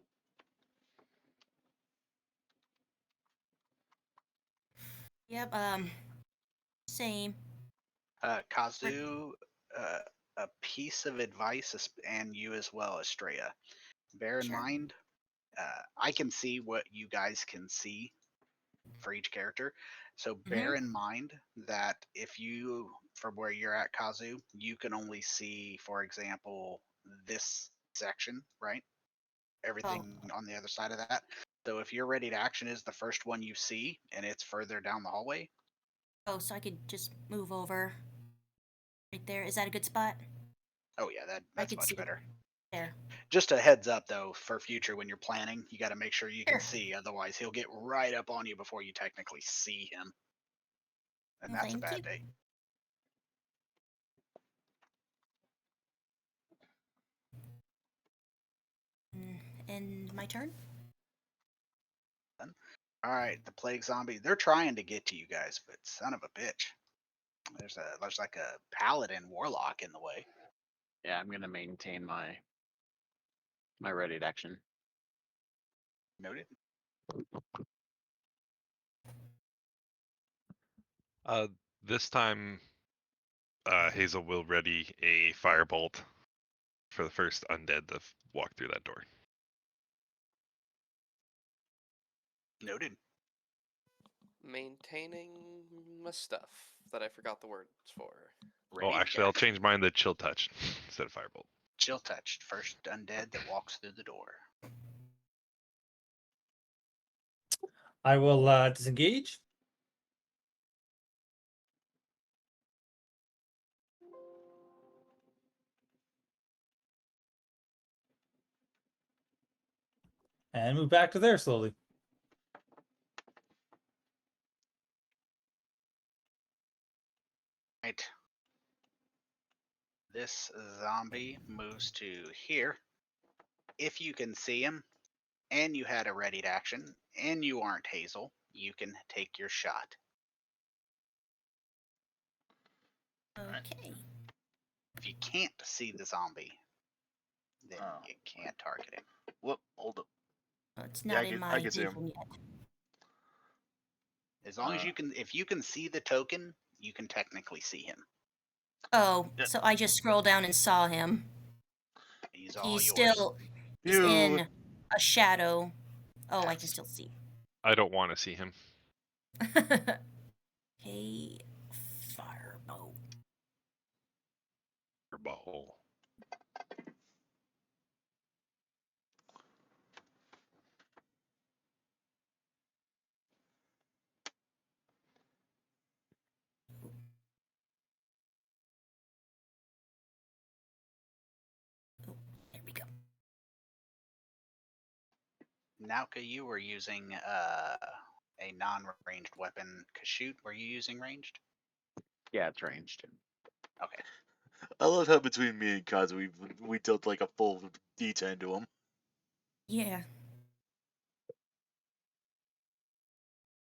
Yep. Same. Kazu, a piece of advice, and you as well, Estrella. Bear in Sure. mind, I can see what you guys can see for each character. So bear in mind that if you, from where you're at, Kazu, you can only see, for example, this section, right? Everything on the other side of that. So if your ready to action is the first one you see and it's further down the hallway. Oh, so I could just move over right there. Is that a good spot? Oh yeah, I that's could much see better. there. Just a heads up though, for future when you're planning, you got to make sure you can Sure. see. Otherwise, he'll get right up on you before you technically see him, and Well, that's a thank bad you. day. And my turn. All right, the plague zombie. They're trying to get to you guys, but son of a bitch, there's like a paladin warlock in the way. Yeah, I'm gonna maintain my ready to action. Noted. This time, Hazel will ready a firebolt for the first undead to walk through that door. Noted. Maintaining my stuff that I forgot the words for. Oh, Ready to actually, I'll go. change mine to chill touch instead of firebolt. Chill touched. First undead that walks through the door. I will disengage. And move back to there slowly. Right. This zombie moves to here. If you can see him, and you had a ready to action, and you aren't Hazel, you can take your shot. Okay. If you can't see the zombie, then Oh. you can't target him. Whoop, hold up. Well, it's Yeah, not I in can- my I can see 'em. vision yet. As long as you can, if you can see the token, you can technically see him. Oh, Yeah. so I just scrolled down and saw him. He's all He's yours. still he's You- in a shadow. Oh, I can Yes. still see. I don't want to see him. Hey, firebolt. Ball. There we go. Nauka, you were using a non-ranged weapon. Kashoot, were you using ranged? Yeah, it's ranged. Okay. I love how between me and Kaz we dealt like a full D10 to him. Yeah.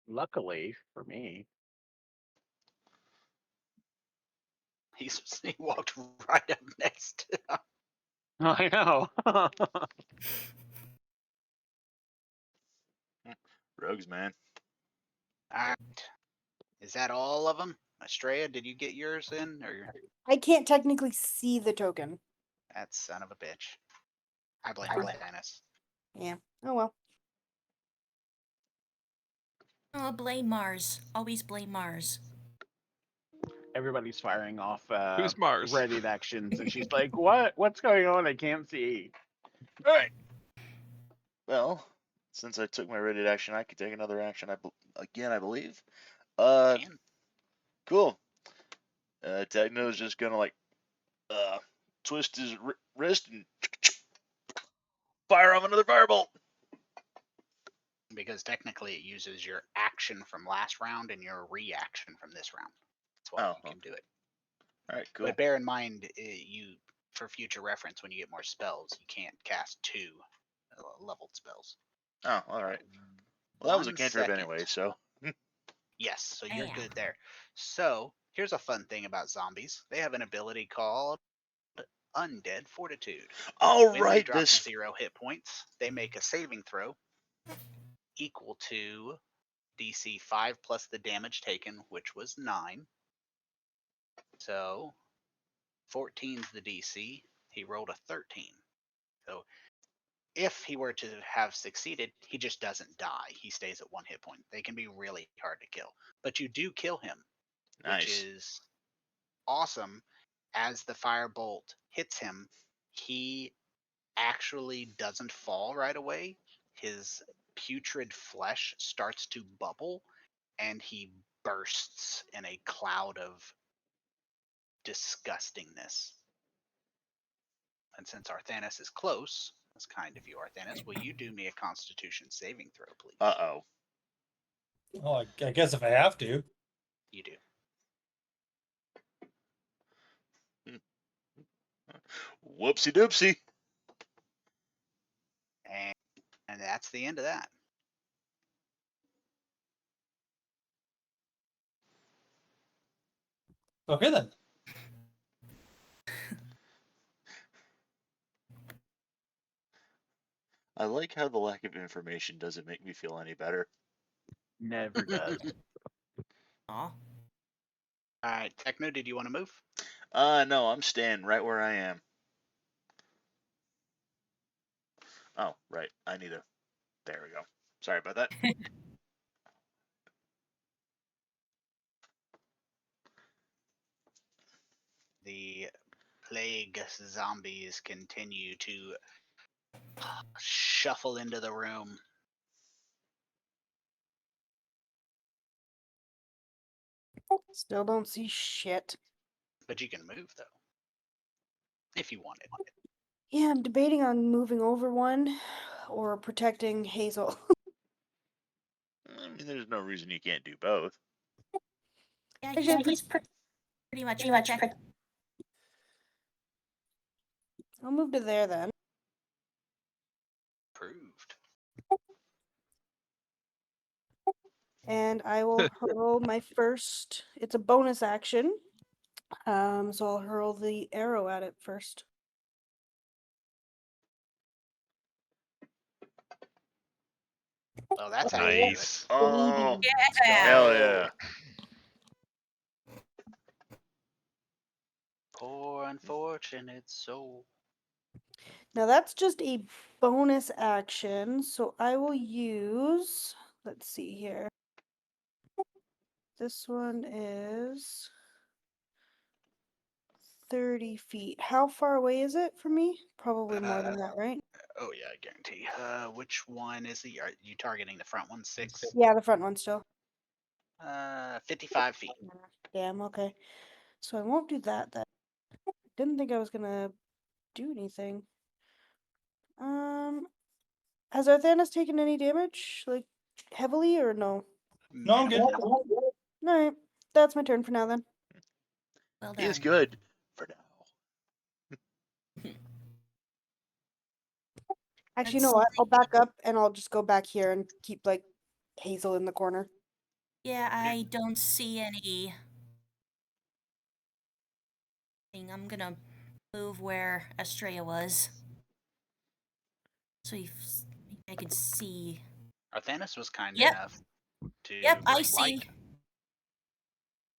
Luckily for me. He walked right up next to him. I know. Rogues, man. Alright. Is that all of them? Estrella, did you get yours in? Or I can't technically see the token. that son of a bitch. I blame Dennis. Yeah. Oh well. Oh, blame Mars. Always blame Mars. Everybody's firing off Who's Mars? readied actions, and she's like, "What? What's going on? I can't see." All right. Well, since I took my ready action, I could take another action. I believe. Can. Cool. Techno's just gonna like twist his wrist and fire off another firebolt. Because technically it uses your action from last round and your reaction from this round. That's why you can do it. All right, cool. But bear in mind, you for future reference, when you get more spells, you can't cast 2 leveled spells. Oh, all right. Well, that was a 1 cantrip second. anyway, so. Yes, so you're Damn. good there. So here's a fun thing about zombies. They have an ability called Undead Fortitude. All When they right, drop to this. 0 hit points, they make a saving throw equal to DC 5 plus the damage taken, which was 9. So 14's the DC. He rolled a 13. So if he were to have succeeded, he just doesn't die. He stays at 1 hit point. They can be really hard to kill. But you do kill him, which Nice. is awesome. As the firebolt hits him, he actually doesn't fall right away. His putrid flesh starts to bubble and he bursts in a cloud of disgustingness. And since Arthanis is close, that's kind of you, Arthanis, will you do me a constitution saving throw, please? Uh-oh. Well, I guess if I have to. You do. Whoopsie doopsie. And that's the end of that. Okay then. I like how the lack of information doesn't make me feel any better. Never does. Aw. Alright, Techno, did you want to move? No, I'm staying right where I am. Oh, right. I need a. There we go. Sorry about that. The plague zombies continue to shuffle into the room. Still don't see shit. But you can move, though. If you wanted. Yeah, I'm debating on moving over one or protecting Hazel. I mean, there's no reason you can't do both. Yeah, Yeah, he's pretty much protected. I'll move to there then. Proved. And I will hurl my first. It's a bonus action. So I'll hurl the arrow at it first. Oh, that's how you do it. Nice. Oh, Yeah. hell yeah. Poor unfortunate soul. Now that's just a bonus action, so I will use, let's see here. This one is 30 feet. How far away is it from me? Probably more than that, right? Oh yeah, I guarantee. Which one is the? Are you targeting the front one? 6. Yeah, the front one still. 55 feet. Damn, okay. So I won't do that then. Didn't think I was gonna do anything. Has Arthanis taken any damage? Like, heavily or no? No, I'm good. Minimal. Alright, that's my turn for now then. Well He is done. good for now. Actually, you Let's know what? see. I'll back up and I'll just go back here and keep, like, Hazel in the corner. Yeah, I don't see any. I'm gonna move where Estrella was. So I can see. Arthanis was kind Yep. enough to Yep, I bring see. light.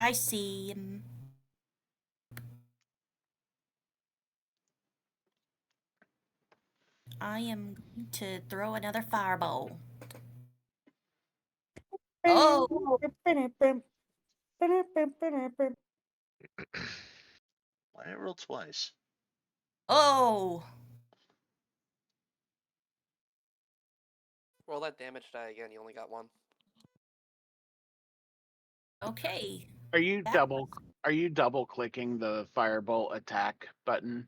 I see him. I am going to throw another fireball. Oh, Why I rolled twice? oh. Roll that damage die again. You only got one. Okay. Are you That double clicking the firebolt attack button?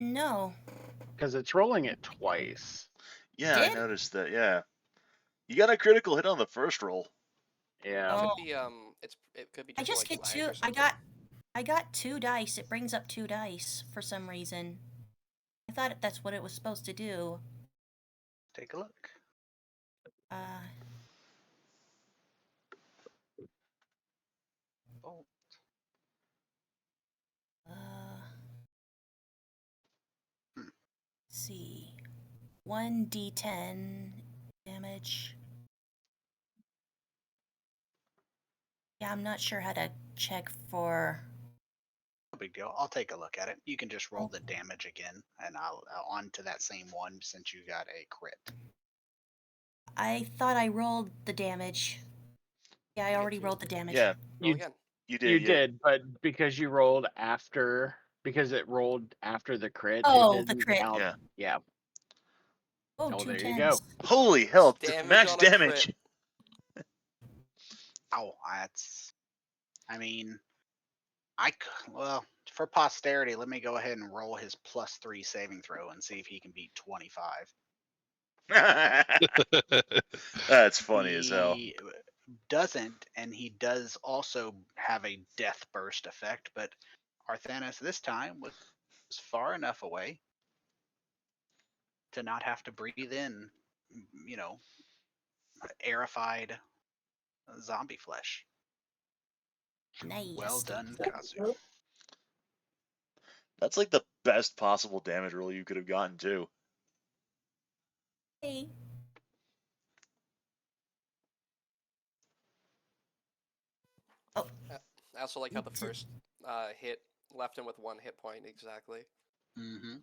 No. Because it's rolling it twice. Yeah, I Did? noticed that. Yeah, you got a critical hit on the first roll. Yeah. Oh. Could be it could be I just, just like get lag two. or I something. got 2 dice. It brings up 2 dice for some reason. I thought that's what it was supposed to do. Take a look. Uh, Oh, uh Hmm. see. 1d10 damage. Yeah, I'm not sure how to check for. no big deal. I'll take a look at it. You can just roll Oh. the damage again, and I'll on to that same one since you got a crit. I thought I rolled the damage. Yeah, I You get already 2. rolled the damage. Yeah, Roll You again. you did. you Yeah. did, but because you rolled after, because it rolled after the crit, it Oh, the didn't crit. count. Yeah. Yeah. Oh, Oh, two there you tens. go. Holy hell! Damage Max on a crit. damage. Oh, that's. I mean, well, for posterity, let me go ahead and roll his +3 saving throw and see if he can beat 25. That's funny as hell. He doesn't, and he does also have a death burst effect, but Arthanis this time was far enough away to not have to breathe in, you know, airified zombie flesh. Nice. Well done, Kazu. That's like the best possible damage roll you could have gotten too. Hey. I also like how the first hit left him with 1 hit point exactly. Mm-hmm.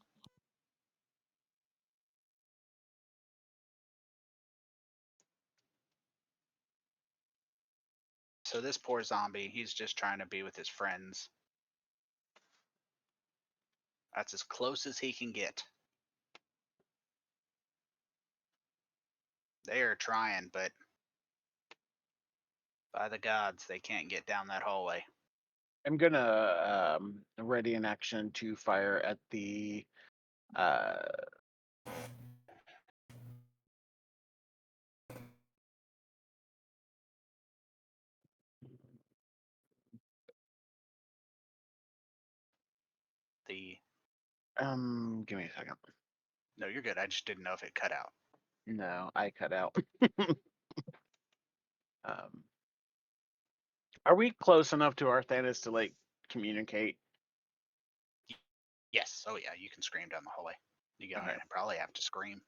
So this poor zombie, he's just trying to be with his friends. That's as close as he can get. They are trying, but by the gods, they can't get down that hallway. I'm gonna ready an action to fire at the give me a second. No, you're good. I just didn't know if it cut out. No, I cut out. Are we close enough to Arthanis to like communicate? Yes. Oh yeah, you can scream down the hallway. You go Okay. in and probably have to scream.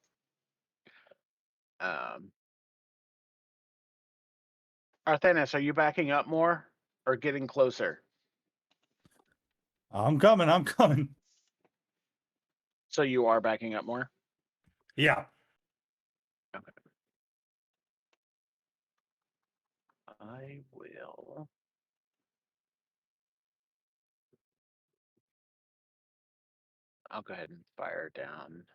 Arthanis, are you backing up more or getting closer? I'm coming. I'm coming. So you are backing up more? Yeah. I will. I'll go ahead and fire down.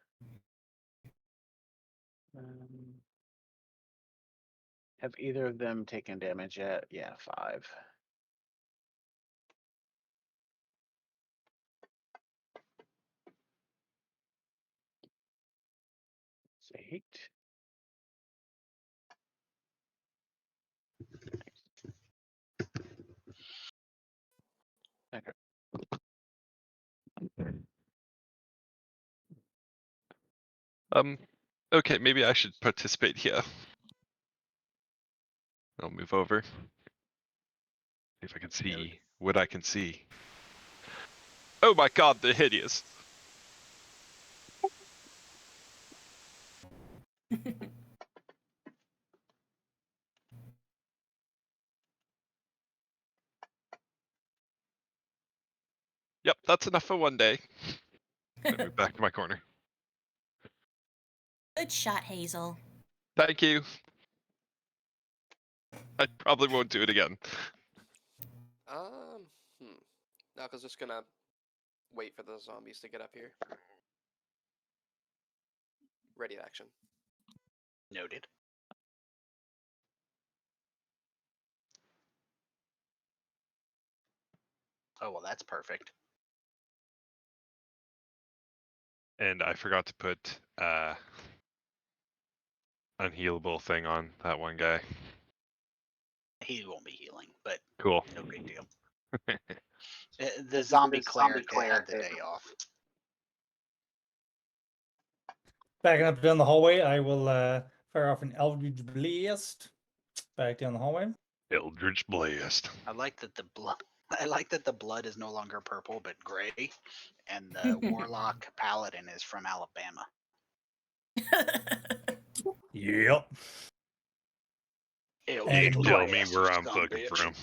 Have either of them taken damage yet? Yeah, 5. 8. Okay. Okay, maybe I should participate here. I'll move over. See if I can see what I can see. Oh my god, they're hideous. Yep, that's enough for one day. I move back to my corner. Good shot, Hazel. Thank you. I probably won't do it again. No, because it's gonna wait for the zombies to get up here. Ready to action. Noted. Oh, well, that's perfect. And I forgot to put unhealable thing on that one guy. He won't be healing, but Cool. no big deal. The zombie cleric had the day off. Backing up down the hallway, I will fire off an Eldritch Blast. Back down the hallway. Eldritch Blast. I like that the blood. I like that the blood is no longer purple but gray, and the warlock paladin is from Alabama. Yep. Eldritch And Tell me Blast, where you I'm son of a fucking bitch. from.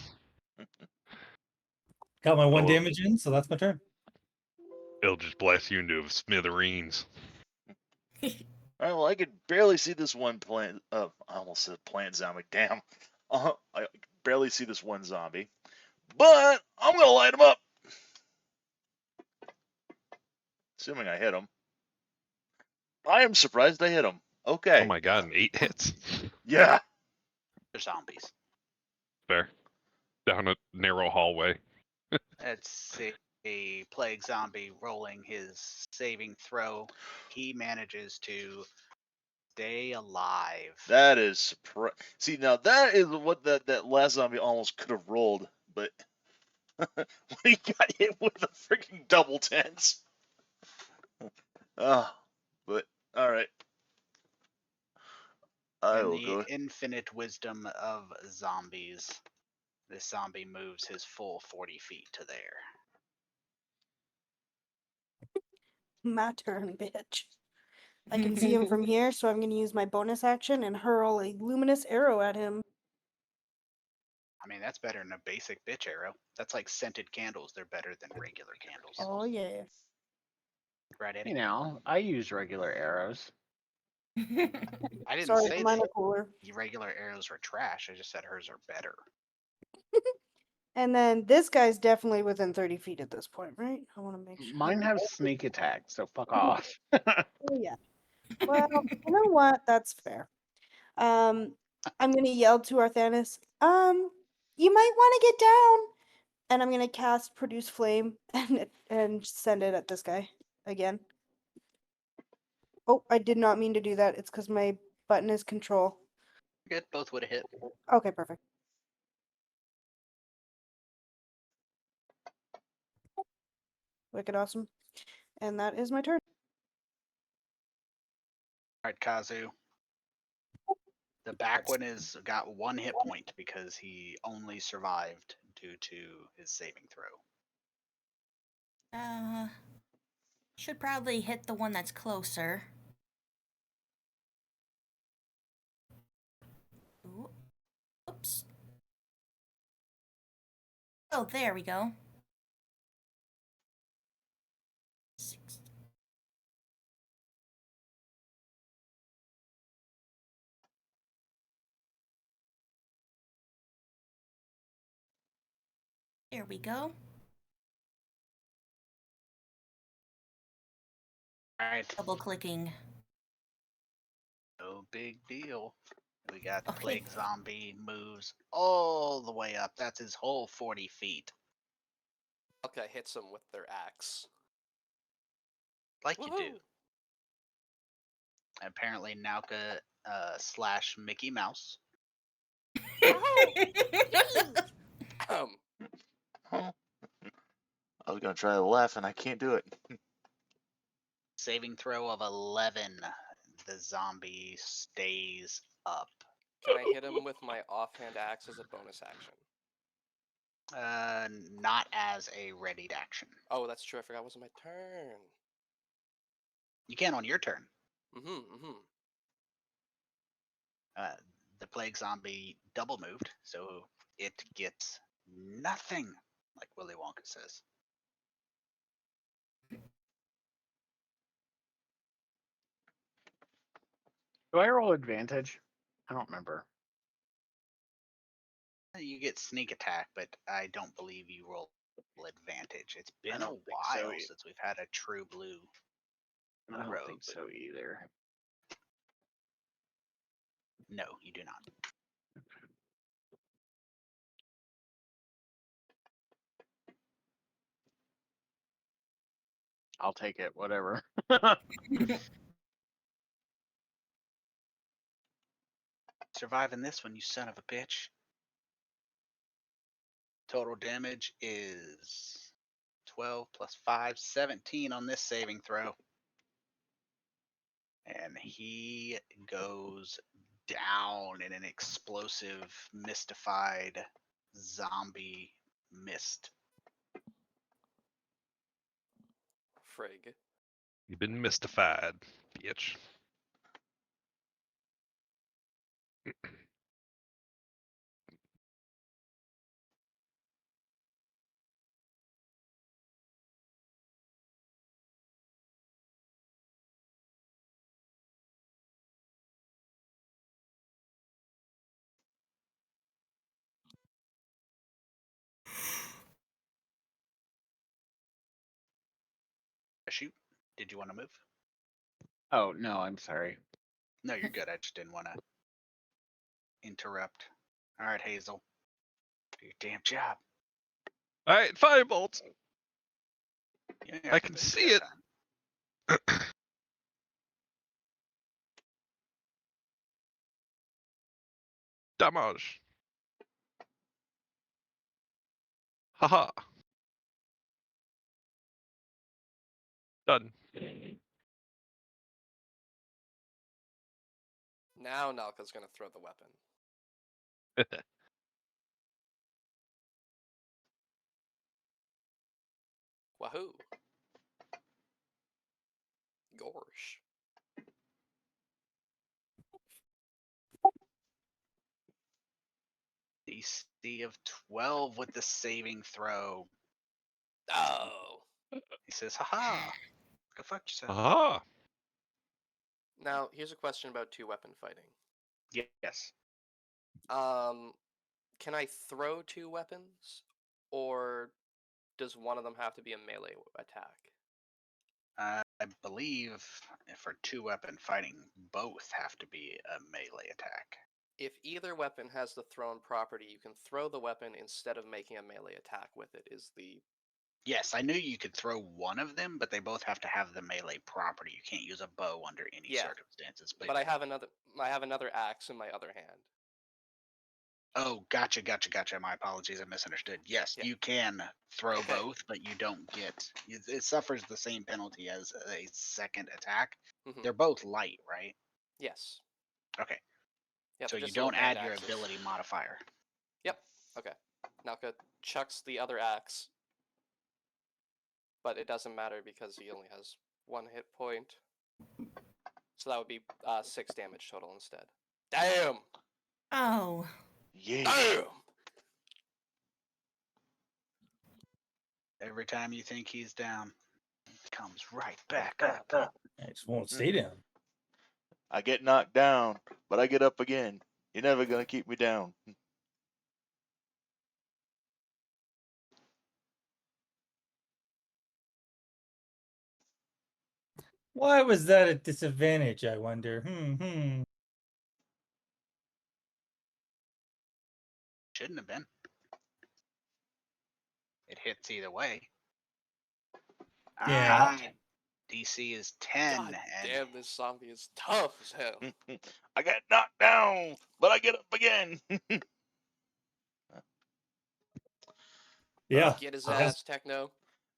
got my 1 Oh. damage in, so that's my turn. Eldritch Blast you into smithereens. All right, well, I could barely see this one plant. I almost said plant zombie. Damn. I could barely see this one zombie. But I'm going to light him up. Assuming I hit him. I am surprised I hit him. Okay. Oh my god, and 8 hits. Yeah. They're zombies. Fair. Down a narrow hallway. It's a plague zombie rolling his saving throw. He manages to stay alive. That is see, now that is what that last zombie almost could have rolled, but when he got hit with the freaking double tens. But all right. I In will the go. infinite wisdom of zombies, this zombie moves his full 40 feet to there. My turn, bitch. I can see him from here, so I'm going to use my bonus action and hurl a luminous arrow at him. I mean, that's better than a basic bitch arrow. That's like scented candles. They're better than regular candles. Oh, yeah. Right, Eddie? You know, I use regular arrows. I didn't Sorry, say mine that are cooler. regular arrows were trash. I just said hers are better. And then this guy's definitely within 30 feet at this point, right? I want to make sure. Mine have sneak attack, so fuck off. Oh, yeah. Well, you know what? That's fair. I'm gonna yell to Arthanis, you might want to get down. And I'm gonna cast Produce Flame and send it at this guy again. Oh, I did not mean to do that. It's because my button is control. Good, both would have hit. Okay, perfect. Wicked awesome. And that is my turn. All right, Kazu. The back one is got 1 hit point because he only survived due to his saving throw. Should probably hit the one that's closer. Ooh. Oops. Oh, there we go. 6. There we go. Alright, Double clicking. no big deal. We got the Okay. plague zombie moves all the way up. That's his whole 40 feet. Okay, hits them with their axe. Like you do. Woohoo! Apparently Nauka slash Mickey Mouse. Um, I was gonna try to laugh and I can't do it. Saving throw of 11. The zombie stays up. can I hit him with my offhand axe as a bonus action? Not as a readied action. Oh, that's true. I forgot it was my turn. You can on your turn. Mm-hmm. The plague zombie double moved, so it gets nothing, like Willy Wonka says. Do I roll advantage? I don't remember. You get sneak attack, but I don't believe you roll advantage. It's been a don't think so while either. since we've had a true blue I don't rogue. think so either. No, you do not. I'll take it, whatever. Surviving this one, you son of a bitch. Total damage is 12 plus 5, 17 on this saving throw. And he goes down in an explosive, mystified zombie mist. Frig. You've been mystified, bitch. Shoot. Did you want to move? Oh, no, I'm sorry. No, you're good. I just didn't want to interrupt. All right, Hazel. Do your damn job. All right, firebolt. You ain't I got to can move see that it. time. Damage. Haha. Done. Now Nalka's gonna throw the weapon. Wahoo! Gorsh. DC of 12 with the saving throw. Oh. He says, haha. Go fuck yourself. Aha. Now here's a question about two weapon fighting. Yes. Can I throw two weapons, or does one of them have to be a melee attack? I believe for two weapon fighting, both have to be a melee attack. If either weapon has the thrown property, you can throw the weapon instead of making a melee attack with it. Is the Yes, I knew you could throw one of them, but they both have to have the melee property. You can't use a bow under any Yeah. circumstances. But I have another axe in my other hand. Oh, gotcha. My apologies, I misunderstood. Yes, Yeah. you can throw Okay. both, but you don't get. It suffers the same penalty as a second attack. Mhm. They're both light, right? Yes. Okay, Yeah. so they're you just little don't hand add your axes. ability modifier. Yep. Okay. Nalka chucks the other axe, but it doesn't matter because he only has 1 hit point. So that would be 6 damage total instead. Damn! Oh. Yeah. Damn! Every time you think he's down, he comes right back up. I just won't stay down. I get knocked down, but I get up again. You're never gonna keep me down. Why was that a disadvantage, I wonder? Shouldn't have been. It hits either way. Yeah. Alright. DC is 10. God and damn, this zombie is tough as hell. I get knocked down, but I get up again. Yeah. Get his it has- ass, Techno.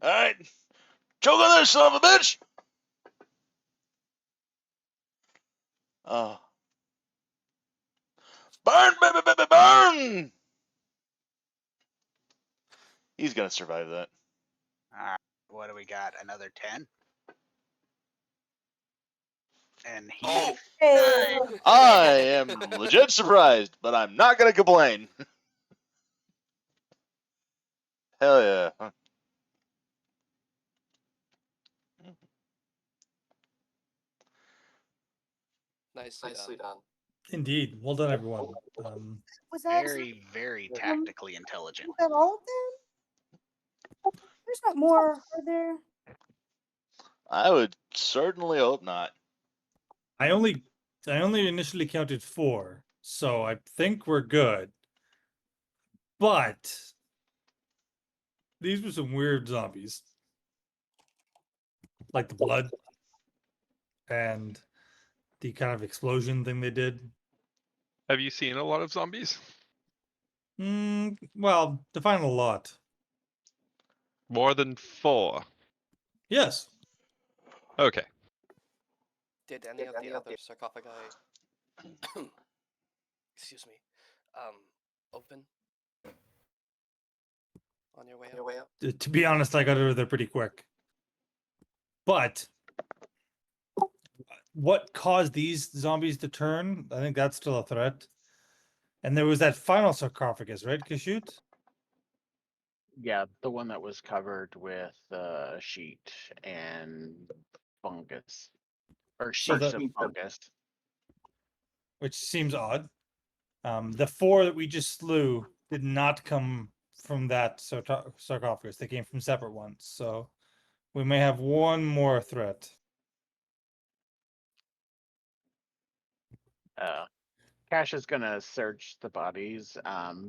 Alright. Choke on this son of a bitch! Burn, baby, baby, burn! He's gonna survive that. Alright, what do we got? Another 10? And he Oh! Hey, I am legit surprised, but I'm not gonna complain. Hell yeah. Nicely done. Indeed. Well done, everyone. was that very, very tactically intelligent. was that all of them? There's not more, are there? I would certainly hope not. I only initially counted 4, so I think we're good. But these were some weird zombies. Like the blood and the kind of explosion thing they did. Have you seen a lot of zombies? Well, define a lot. More than 4. Yes. Okay. Did any of the other sarcophagi excuse me, open on your way up? To be honest, I got over there pretty quick. But what caused these zombies to turn? I think that's still a threat. And there was that final sarcophagus, right, Kashut? Yeah, the one that was covered with sheet and fungus. Or So sheets that- of fungus. Which seems odd. The 4 that we just slew did not come from that sarcophagus. They came from separate ones. So we may have one more threat. Cash is gonna search the bodies,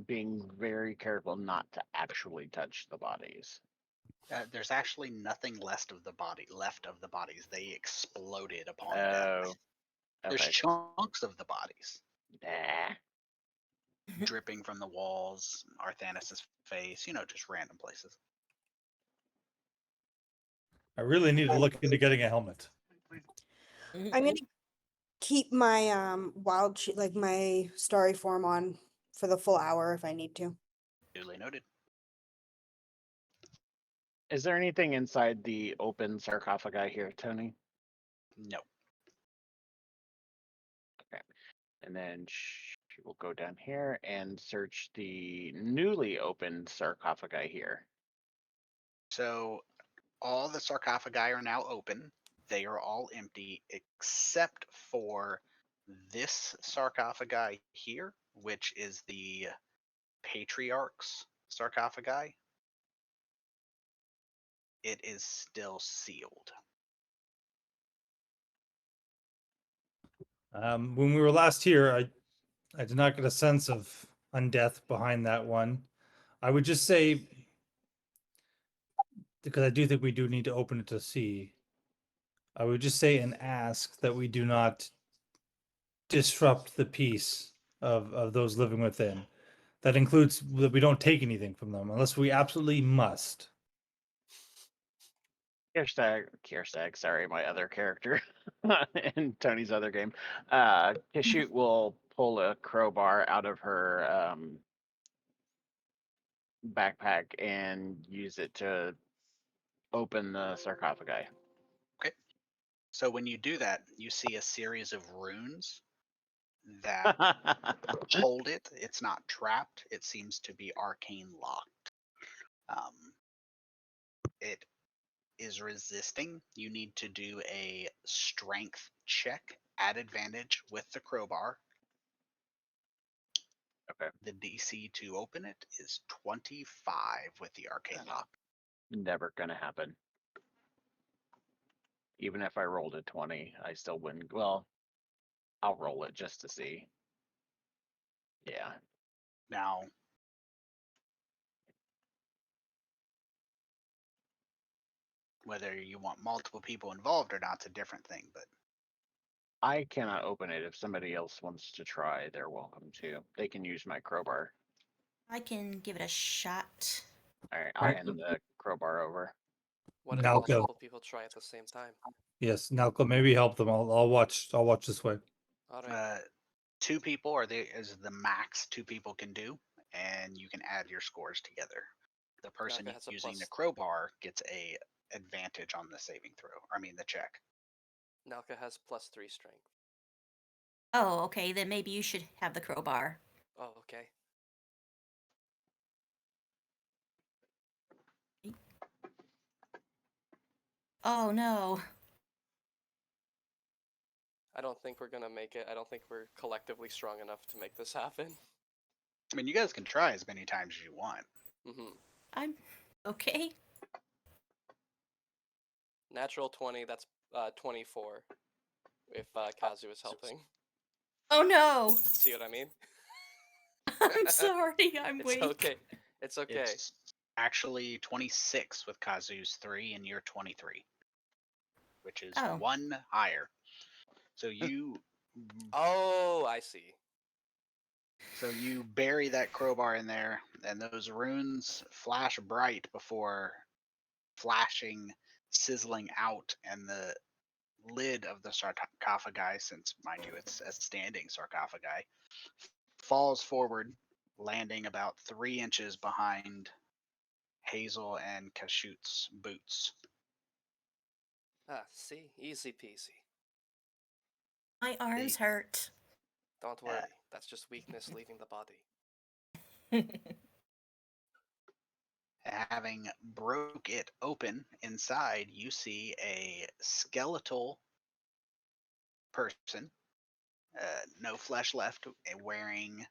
being very careful not to actually touch the bodies. There's actually nothing left of the bodies. They exploded upon Oh, death. There's okay. chunks of the bodies Nah. dripping from the walls, Arthanis' face, just random places. I really need to look into getting a helmet. I'm gonna keep my like my starry form on for the full hour if I need to. Duly noted. Is there anything inside the open sarcophagi here, Tony? No. And then she will go down here and search the newly opened sarcophagi here. So all the sarcophagi are now open. They are all empty except for this sarcophagi here, which is the patriarch's sarcophagi. It is still sealed. When we were last here, I did not get a sense of undeath behind that one. I would just say, because I do think we do need to open it to see, I would just say and ask that we do not disrupt the peace of those living within. That includes that we don't take anything from them unless we absolutely must. Kierstag, sorry, my other character in Tony's other game. Kashut will pull a crowbar out of her backpack and use it to open the sarcophagi. Okay. So when you do that, you see a series of runes that hold it. It's not trapped. It seems to be arcane locked. it is resisting, you need to do a strength check at advantage with the crowbar. Okay. The DC to open it is 25 with the arcane lock. Never gonna happen. Even if I rolled a 20, I still wouldn't. Well, I'll roll it just to see. Yeah. Now, whether you want multiple people involved or not's a different thing, but I cannot open it. If somebody else wants to try, they're welcome to. They can use my crowbar. I can give it a shot. Alright, I'll hand the crowbar over. What if Nalco. multiple people try at the same time? Yes, Nalco, maybe help them. I'll watch. I'll watch this way. All right. 2 people is the max 2 people can do, and you can add your scores together. The person Nalka has a using the plus. crowbar gets a advantage on the saving throw. I mean the check. Nalka has +3 strength. Oh, okay, then maybe you should have the crowbar. Oh, okay. Oh no. I don't think we're gonna make it. I don't think we're collectively strong enough to make this happen. I mean, you guys can try as many times as you want. Mm-hmm. I'm okay. Natural 20, that's 24. If Kazu is helping. Oh no. See what I mean? I'm sorry, I'm It's weak. okay. It's okay. It's actually 26 with Kazu's 3, and you're 23, which is Oh. 1 higher. So you Oh, I see. So you bury that crowbar in there, and those runes flash bright before flashing, sizzling out, and the lid of the sarcophagi, since mind you it's a standing sarcophagi, falls forward, landing about 3 inches behind Hazel and Kashut's boots. Ah, see? Easy peasy. My arms hurt. Don't worry. That's just weakness leaving the body. Having broke it open inside, you see a skeletal person, no flesh left, wearing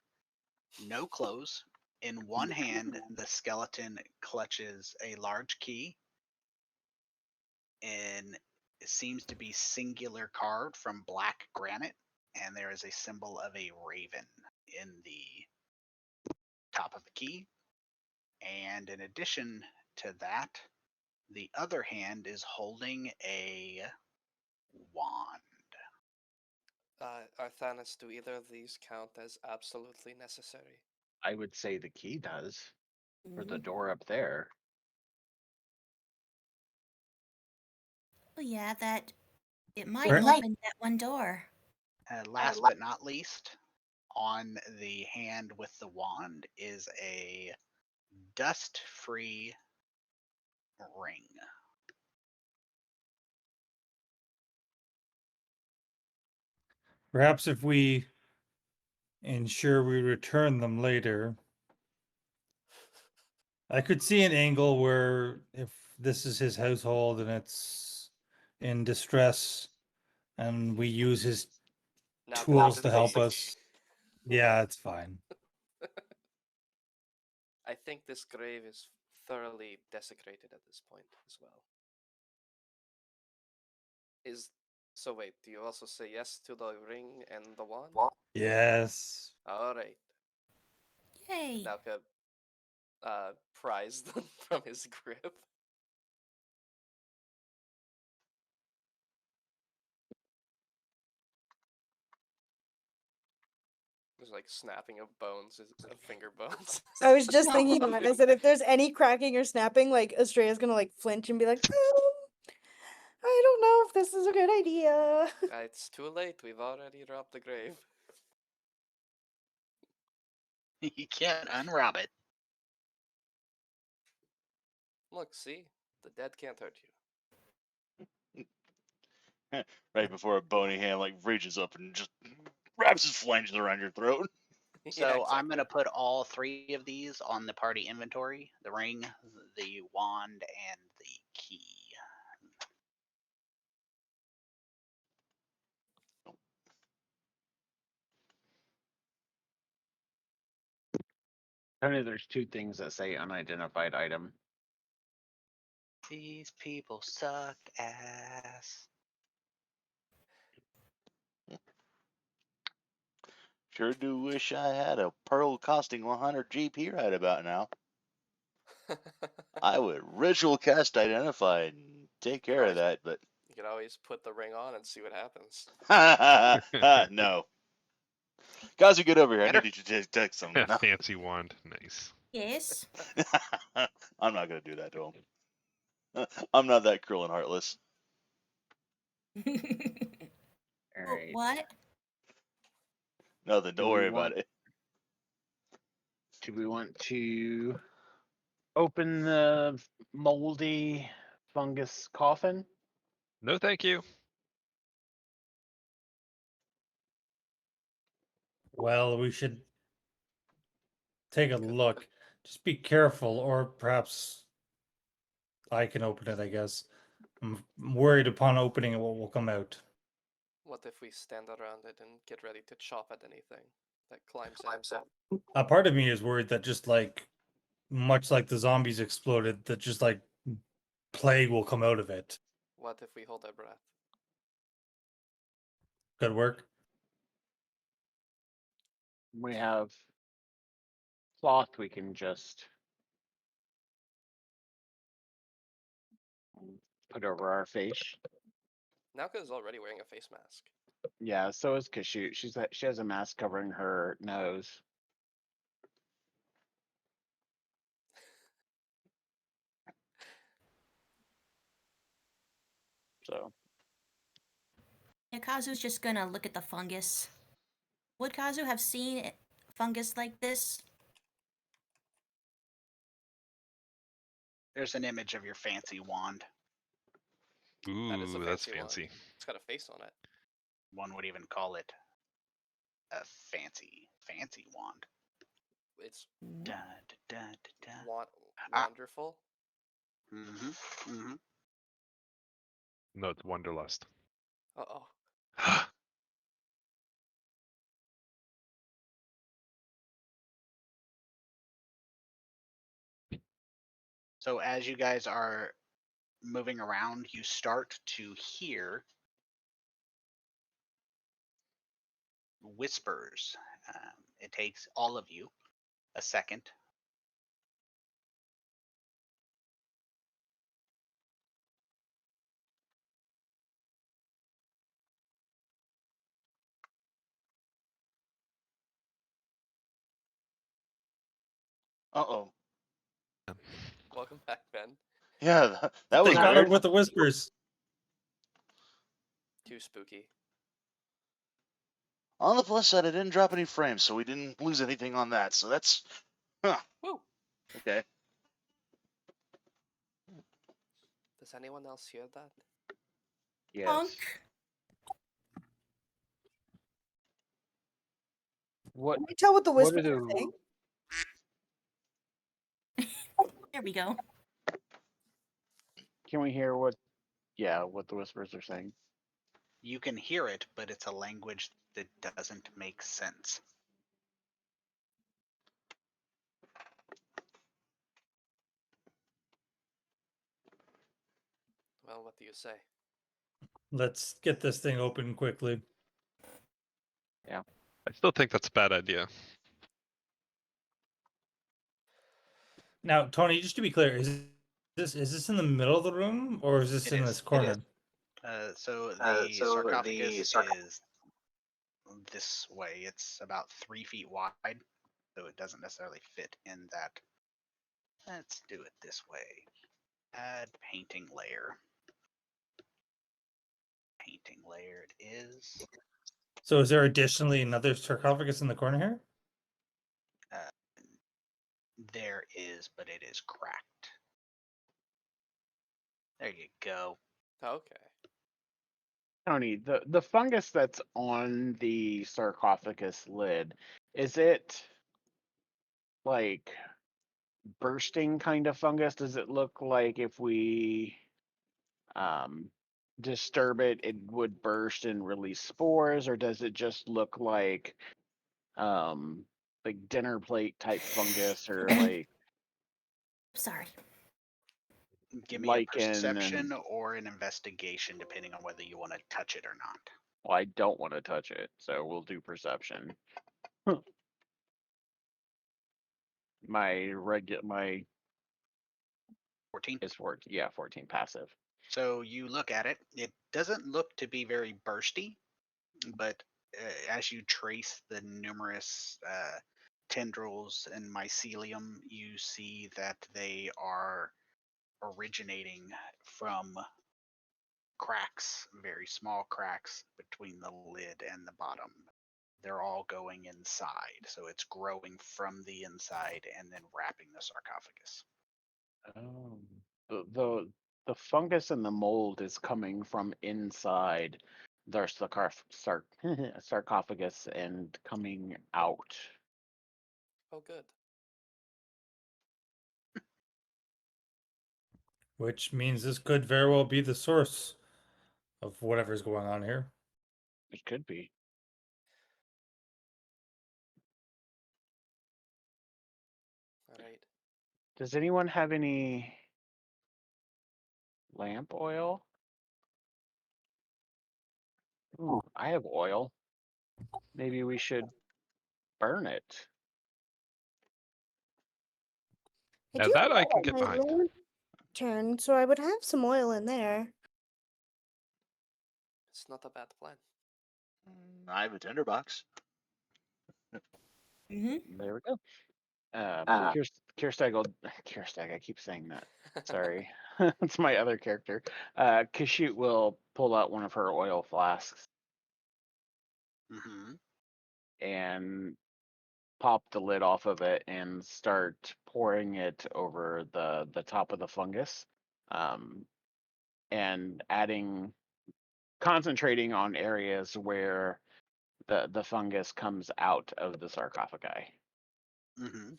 no clothes. In one hand, the skeleton clutches a large key, and it seems to be singular carved from black granite, and there is a symbol of a raven in the top of the key. And in addition to that, the other hand is holding a wand. Arthanis, do either of these count as absolutely necessary? I would say the key does. For the Mm. door up there. Well, yeah, that it might Where- open that one door. Last but not least, on the hand with the wand is a dust-free ring. Perhaps if we ensure we return them later. I could see an angle where if this is his household and it's in distress and we use his Now tools Kazu's to help basic. us. Yeah, it's fine. I think this grave is thoroughly desecrated at this point as well. So wait, do you also say yes to the ring and the wand? Yes. Alright. Yay. Nalka pries them from his grip. There's like snapping of bones, of finger bones. I was just thinking that. I said if there's any cracking or snapping, like Estrella's gonna like flinch and be like, I don't know if this is a good idea. It's too late, we've already robbed the grave. You can't unrob it. Look, see? The dead can't hurt you. Right before a bony hand like reaches up and just wraps his flanges around your throat. So Yeah, I'm exactly. going to put all 3 of these on the party inventory: the ring, the wand, and the Tony, there's two things that say unidentified item. These people suck ass. Sure do wish I had a pearl costing 100 GP right about now. I would ritual cast identify and take care of that, but You can always put the ring on and see what happens. no. Kazu, get over here. Better. I need you to text something. No. Fancy wand. Nice. Yes. I'm not going to do that to him. I'm not that cruel and heartless. All right. What? Nothing. Don't Do we worry about want- it. Do we want to open the moldy fungus coffin? No, thank you. Well, we should take a look. Just be careful, or perhaps I can open it, I guess. I'm worried upon opening it what will come out. What if we stand around it and get ready to chop at anything that climbs out? A part of me is worried that just like, much like the zombies exploded, that just like plague will come out of it. What if we hold our breath? Good work. We have cloth we can just put over our face. Nauka's already wearing a face mask. Yeah, so is Kashoot. She has a mask covering her nose. So Yeah, Kazu's just gonna look at the fungus. Would Kazu have seen fungus like this? There's an image of your fancy wand. That is a Ooh, that's fancy one. fancy. It's got a face on it. One would even call it a fancy wand. It's Da, da, da, da, da. Ah. wonderful. Mm-hmm. Mm-hmm. No, it's Wanderlust. Uh-oh. So as you guys are moving around, you start to hear whispers. It takes all of you a second. Uh-oh. Welcome back, Ben. Yeah, that They was got weird. it with the whispers. Too spooky. On the plus side, I didn't drop any frames, so we didn't lose anything on that. So that's... Huh. Woo! Okay. Does anyone else hear that? yes. Punk. What Can you tell what the What whispers are are the- saying? There we go. can we hear what the whispers are saying? You can hear it, but it's a language that doesn't make sense. Well, what do you say? Let's get this thing open quickly. I still think that's a bad idea. Now, Tony, just to be clear, is this in the middle of the room or is this It in is, this it corner? is. So the sarcophagus is this way. It's about 3 feet wide, so it doesn't necessarily fit in that. Let's do it this way. Add painting layer. Painting layer it is. So is there additionally another sarcophagus in the corner here? There is, but it is cracked. There you go. Okay. Tony, the fungus that's on the sarcophagus lid, is it like bursting kind of fungus? Does it look like if we disturb it, it would burst and release spores, or does it just look like dinner plate type fungus or like Sorry. Give me a lichen perception and or an investigation, depending on whether you want to touch it or not. well, I don't want to touch it, so we'll do perception. My 14. is 14 passive. So you look at it. It doesn't look to be very bursty, but as you trace the numerous tendrils and mycelium, you see that they are originating from cracks, very small cracks between the lid and the bottom. They're all going inside, so it's growing from the inside and then wrapping the sarcophagus. The fungus and the mold is coming from inside their sarcophagus and coming out. Oh, good. Which means this could very well be the source of whatever's going on here. It could be. All right. Does anyone have any lamp oil? Ooh, I have oil. Maybe we should burn it. I Now do that I have can get my behind. lantern, so I would have some oil in there. It's not a bad plan. I have a tinderbox. Mm-hmm. There we go. Kirstag, I keep saying that. Sorry. It's my other character. Kashut will pull out one of her oil flasks Mm-hmm. and pop the lid off of it and start pouring it over the top of the fungus, and concentrating on areas where the fungus comes out of the sarcophagi. Mm-hmm.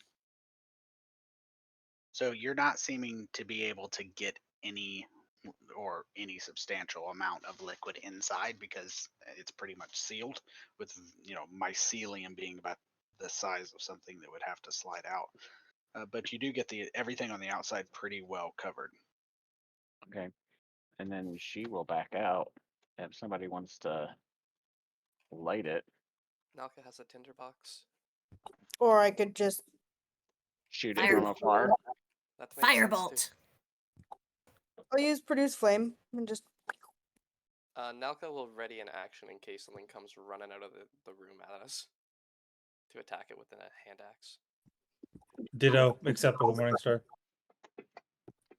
So you're not seeming to be able to get any substantial amount of liquid inside because it's pretty much sealed with mycelium being about the size of something that would have to slide out. But you do get everything on the outside pretty well covered. Okay. And then she will back out if somebody wants to light it. Nalka has a tinderbox. Or I could just Shoot it Fire- from afar. That makes sense, too. Firebolt. I'll use produce flame and just Nalka will ready an action in case something comes running out of the room at us to attack it with a hand axe. Ditto, except for the Morningstar.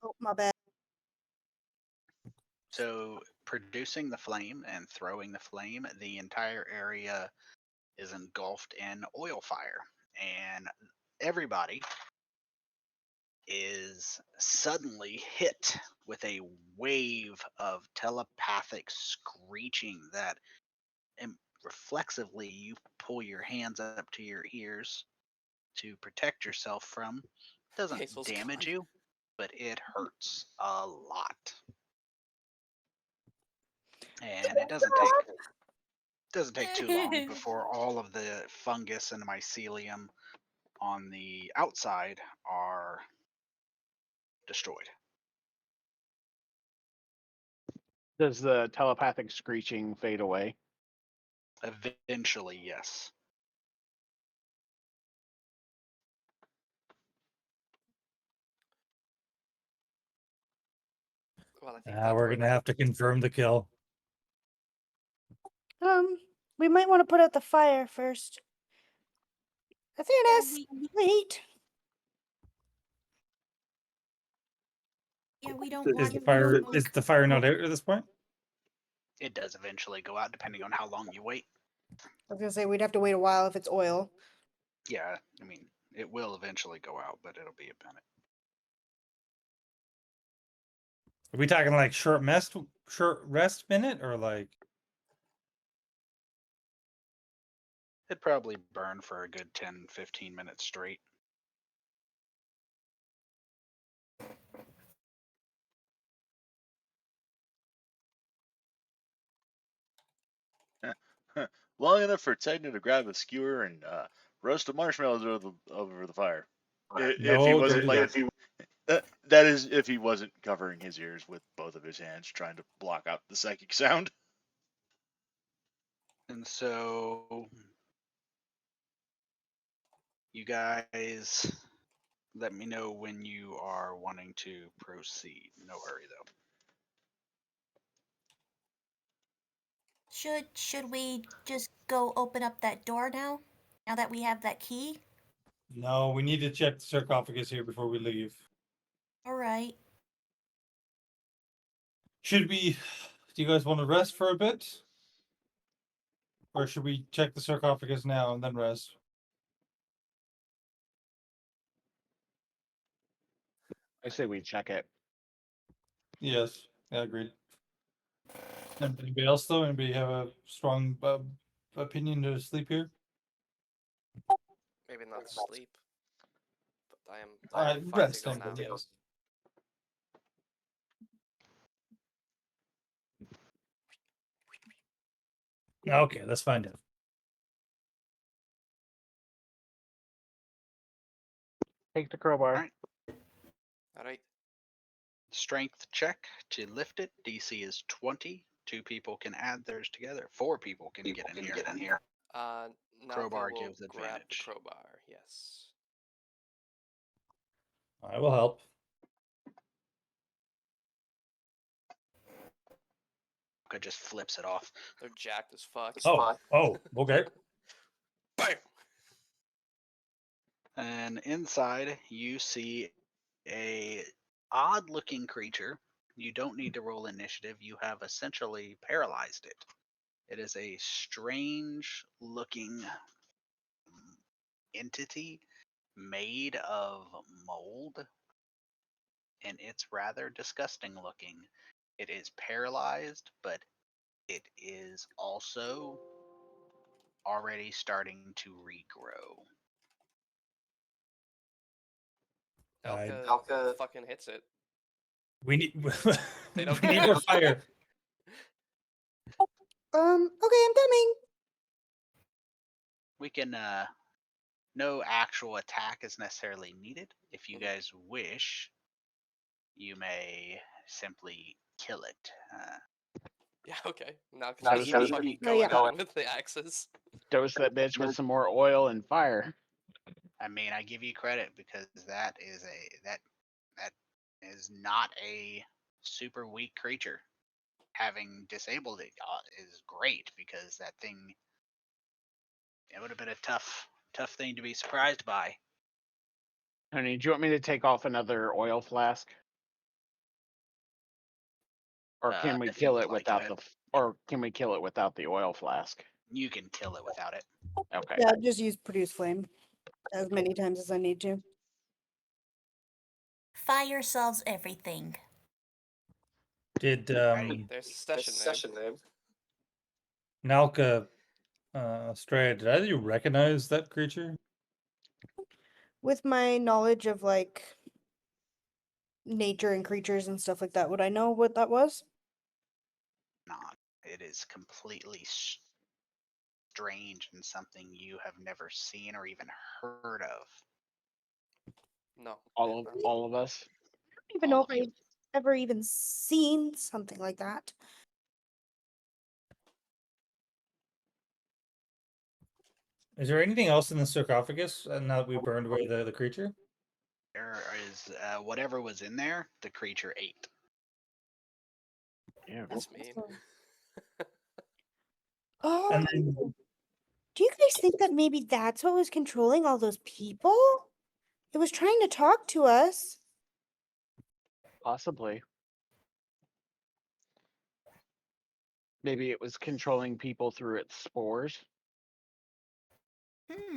oh my bad. So producing the flame and throwing the flame, the entire area is engulfed in oil fire, and everybody is suddenly hit with a wave of telepathic screeching that reflexively you pull your hands up to your ears to protect yourself from. Doesn't Hazel's damage gone. you, but it hurts a lot. And it doesn't take too long before all of the fungus and mycelium on the outside are destroyed. Does the telepathic screeching fade away? Eventually, yes. Well, I think We're gonna have to confirm the kill. We might want to put out the fire first. Athenas, wait. Yeah, we don't Is want the fire smoke. is the fire not out at this point? It does eventually go out depending on how long you wait. I was gonna say we'd have to wait a while if it's oil. Yeah, I mean, it will eventually go out, but it'll be a minute. Are we talking like short rest minute or like? It'd probably burn for a good 10, 15 minutes straight. Long enough for Titan to grab a skewer and roasted marshmallows over the fire. If he No, wasn't don't like, do that is if he wasn't covering his ears with both of his hands, trying to block out the psychic sound. And so you guys let me know when you are wanting to proceed. No hurry though. Should we just go open up that door now? Now that we have that key? No, we need to check the sarcophagus here before we leave. All right. Should we? Do you guys want to rest for a bit? Or should we check the sarcophagus now and then rest? I say we check it. Yes, I agreed. Anybody else though? Anybody have a strong opinion to sleep here? Maybe not sleep, but I am fine to Rest, go anyway, now. yes. Okay, let's find out. Take the crowbar. Alright. All right. Strength check to lift it. DC is 20. 2 people can add theirs together. 4 people can get in here. Crowbar will gives grab the advantage. crowbar. Yes. I will help. Just flips it off. They're jacked as fuck. Oh, okay. Bam! And inside you see a odd looking creature. You don't need to roll initiative. You have essentially paralyzed it. It is a strange looking entity made of mold, and it's rather disgusting looking. It is paralyzed, but it is also already starting to regrow. Elka fucking hits it. We need They don't we need care. more fire. Okay, I'm coming. We can no actual attack is necessarily needed. If you guys wish, you may simply kill it. Yeah, okay. Now Now just give me- fucking Oh, going yeah. on with the axes. Dose that bitch with some more oil and fire. I mean, I give you credit because that is not a super weak creature. Having disabled it is great because that thing, it would have been a tough thing to be surprised by. Honey, do you want me to take off another oil flask? Or can we If kill you it would like without to. or can we kill it without the oil flask? You can kill it without it. Okay. Yeah, just use produce flame as many times as I need to. Fire solves everything. Did Alrighty. There's a session name. Nalka Straya, did either of you recognize that creature? With my knowledge of like nature and creatures and stuff like that, would I know what that was? Not. It is completely strange and something you have never seen or even heard of. No. All of us. I don't even All know of if you. I've ever even seen something like that. Is there anything else in the sarcophagus now that we burned away the creature? There is whatever was in there, the creature ate. Yeah. That's mean. Oh, And then do you guys think that maybe that's what was controlling all those people? It was trying to talk to us. Possibly. Maybe it was controlling people through its spores.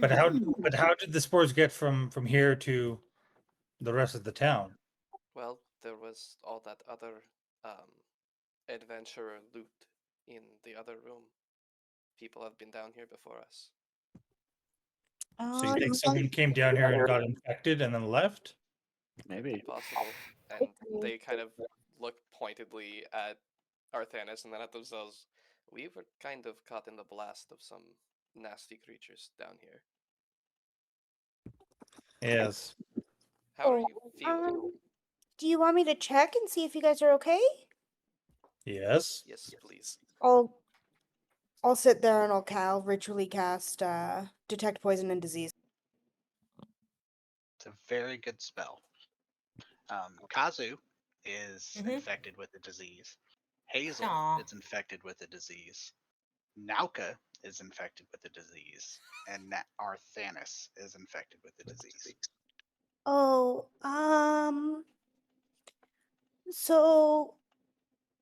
but how did the spores get from here to the rest of the town? Well, there was all that other adventurer loot in the other room. People have been down here before us. So you think Um, someone came down here and got infected and then left? Maybe. Possible. And they kind of look pointedly at Arthanis and then at themselves. We were kind of caught in the blast of some nasty creatures down here. Yes. How are you feeling? Do you want me to check and see if you guys are okay? Yes. Yes, please. I'll sit there and I'll ritually cast detect poison and disease. It's a very good spell. Kazu is infected with the disease. Hazel Aw. is infected with the disease. Nauka is infected with the disease. And Arthanis is infected with the disease. Oh, so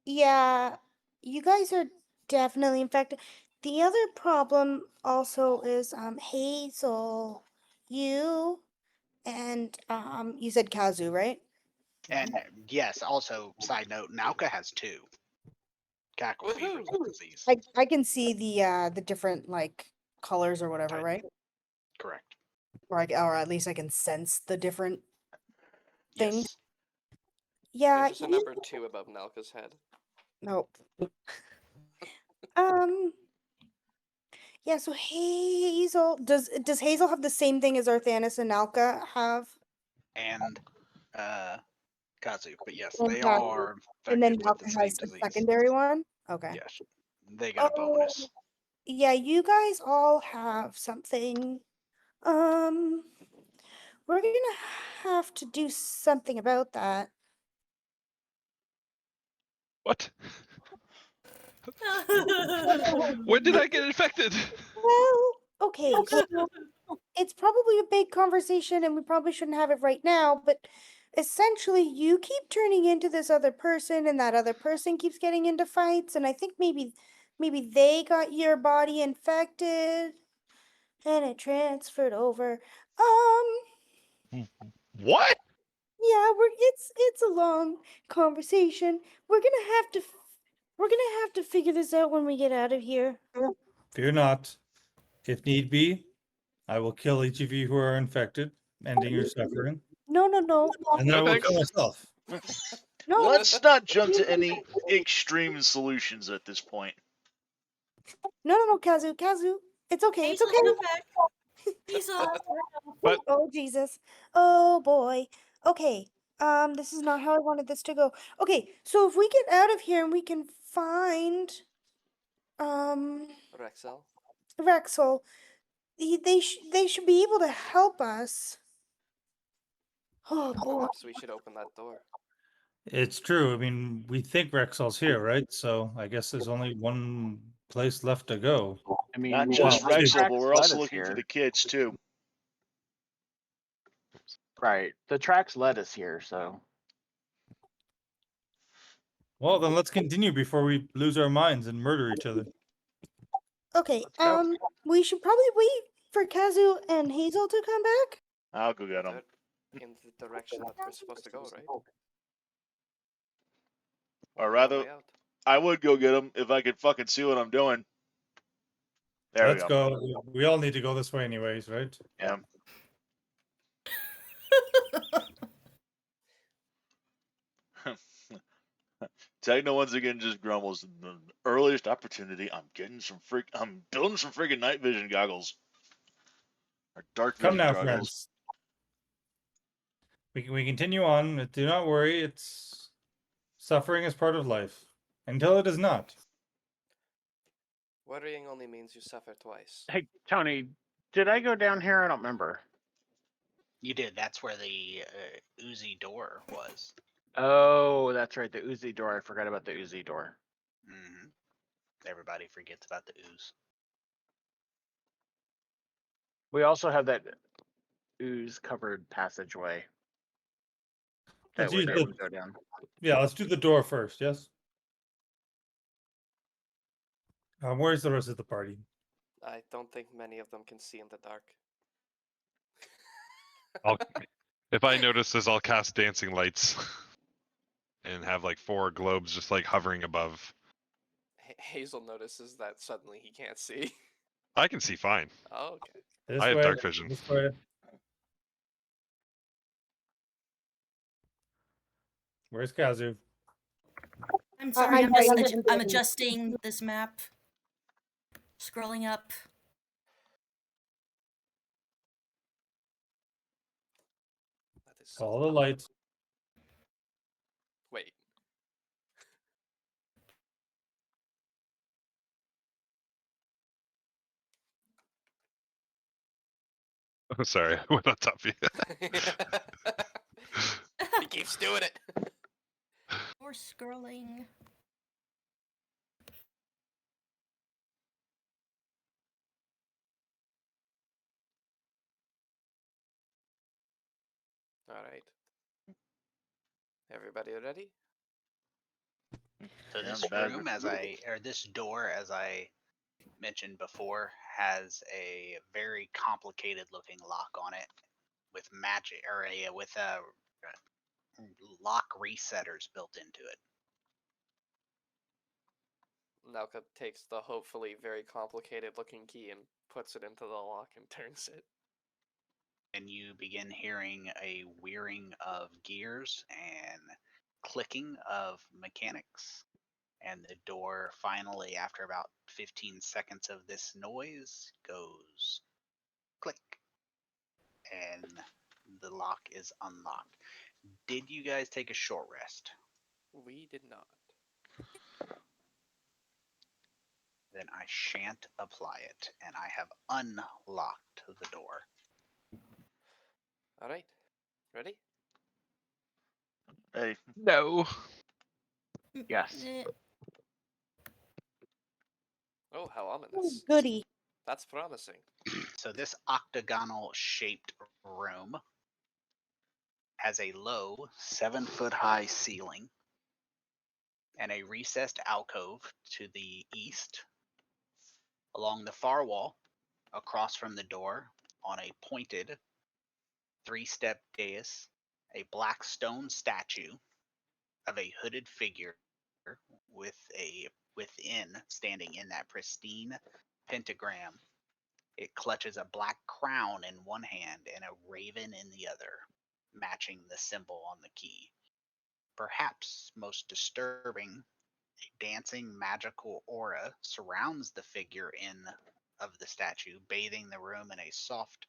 yeah, you guys are definitely infected. The other problem also is Hazel, you and you said Kazu, right? And yes, also, side note, Nauka has 2 cackle fevers Woohoo! of disease. I can see the different like colors or whatever, right? Correct. Or at least I can sense the different things. Yes. Yeah. There's just a number 2 above Nalka's head. Nope. Yeah, so Hazel does Hazel have the same thing as Arthanis and Nalka have? And Kazu. But yes, And they Kazu. all are And then infected with the Nalka same has a disease. secondary one? Okay. Yes. They get a bonus. Yeah, you guys all have something. We're gonna have to do something about that. What? When did I get infected? Well, okay, so it's probably a big conversation and we probably shouldn't have it right now, but essentially you keep turning into this other person and that other person keeps getting into fights and I think maybe they got your body infected and it transferred over. What? Yeah, it's a long conversation. We're gonna have to figure this out when we get out of here. Fear not. If need be, I will kill each of you who are infected, ending your suffering. No. And then I No will kill thanks. myself. No. Let's not jump to any extreme solutions at this point. No, Kazu. It's okay. It's Hazel, okay. come back. Hazel. But Oh Jesus. Oh boy. Okay. This is not how I wanted this to go. Okay, so if we get out of here and we can find Rexel. Rexel, they should be able to help us. Oh boy. Perhaps we should open that door. It's true. I mean, we think Rexall's here, right? So I guess there's only one place left to go. I mean, Not well, just the Rexel, tracks but we're led also us looking for here. the kids too. Right. The tracks led us here, so Well, then let's continue before we lose our minds and murder each other. Okay, Let's go. we should probably wait for Kazu and Hazel to come back. I'll go get them. In the direction that we're supposed to go, right? Or On rather, the way out. I would go get them if I could fucking see what I'm doing. There Let's we go. go. We all need to go this way anyways, right? Yeah. Techno once again just grumbles. The earliest opportunity, I'm building some freaking night vision goggles. Or dark Come vision now, goggles. friends. We continue on. Do not worry. It's suffering is part of life until it is not. Worrying only means you suffer twice. Hey, Tony, did I go down here? I don't remember. You did. That's where the Uzi door was. Oh, that's right. The Uzi door. I forgot about the Uzi door. Hmm. Everybody forgets about the ooze. We also have that ooze covered passageway that Let's we're use able the to go down. yeah. Let's do the door first. Yes. Where's the rest of the party? I don't think many of them can see in the dark. If I notice this, I'll cast dancing lights and have like 4 globes just like hovering above. Hazel notices that suddenly he can't see. I can see fine. Oh, okay. This I have way, dark vision. This way. Where's Kazu? I'm sorry, I'm I'm adjusting this map. Scrolling up. Follow the lights. Wait. Oh, sorry, I went on top of you. He keeps doing it. More scrolling. All right. Everybody ready? So Yeah, this bad room, with- or this door, as I mentioned before, has a very complicated looking lock on it with magic, or with lock resetters built into it. Nalka takes the hopefully very complicated looking key and puts it into the lock and turns it. And you begin hearing a whirring of gears and clicking of mechanics. And the door finally, after about 15 seconds of this noise, goes click. And the lock is unlocked. Did you guys take a short rest? We did not. Then I shan't apply it. And I have unlocked the door. All right. Ready? Hey, No. Yes. Eh, Oh, how Oh, ominous. goody. That's promising. So this octagonal shaped room has a low 7-foot high ceiling and a recessed alcove to the east. Along the far wall, across from the door, on a pointed 3-step dais, a black stone statue of a hooded figure with a within standing in that pristine pentagram. It clutches a black crown in one hand and a raven in the other, matching the symbol on the key. Perhaps most disturbing, a dancing magical aura surrounds the figure of the statue, bathing the room in a soft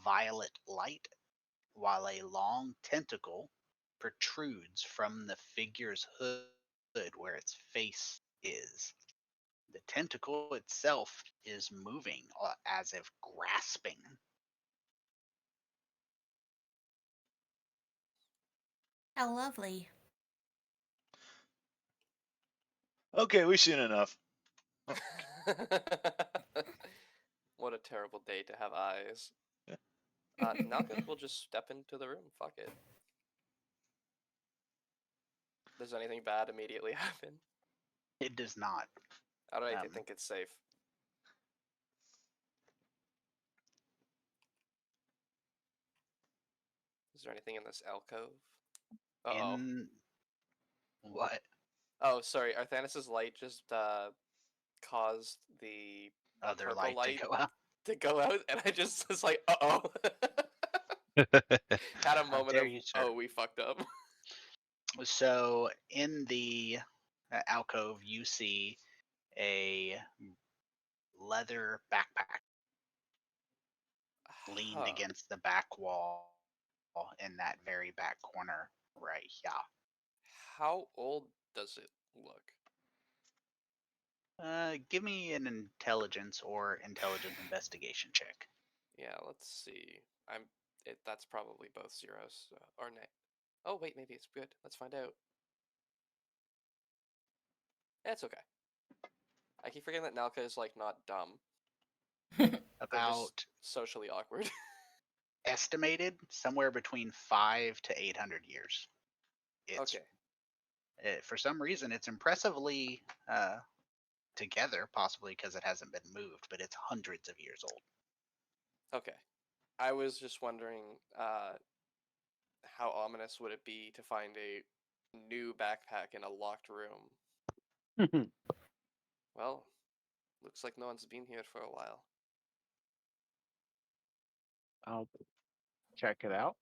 violet light, while a long tentacle protrudes from the figure's hood where its face is. The tentacle itself is moving as if grasping. how lovely. okay, we've seen enough. What a terrible day to have eyes. Nalka will just step into the room. Fuck it. Does anything bad immediately happen? It does not. Alright, I Um, think it's safe. Is there anything in this alcove? Uh-oh. In what? Oh, sorry. Arthanis's light just caused the Other purple light light to go out. to go out, and I just was like, uh-oh. Had a How moment dare of, you, sir. oh, we fucked up. So in the alcove, you see a leather backpack leaned Huh. against the back wall in that very back corner right here. How old does it look? Give me an intelligence or intelligence investigation check. Yeah, let's see. That's probably both zeros or nay. Oh wait, maybe it's good. Let's find out. It's okay. I keep forgetting that Nalka is like not dumb. They're About just socially awkward. estimated somewhere between 5 to 800 years. It's Okay. for some reason it's impressively together, possibly because it hasn't been moved, but it's hundreds of years old. Okay. I was just wondering how ominous would it be to find a new backpack in a locked room? Well, looks like no one's been here for a while. I'll check it out.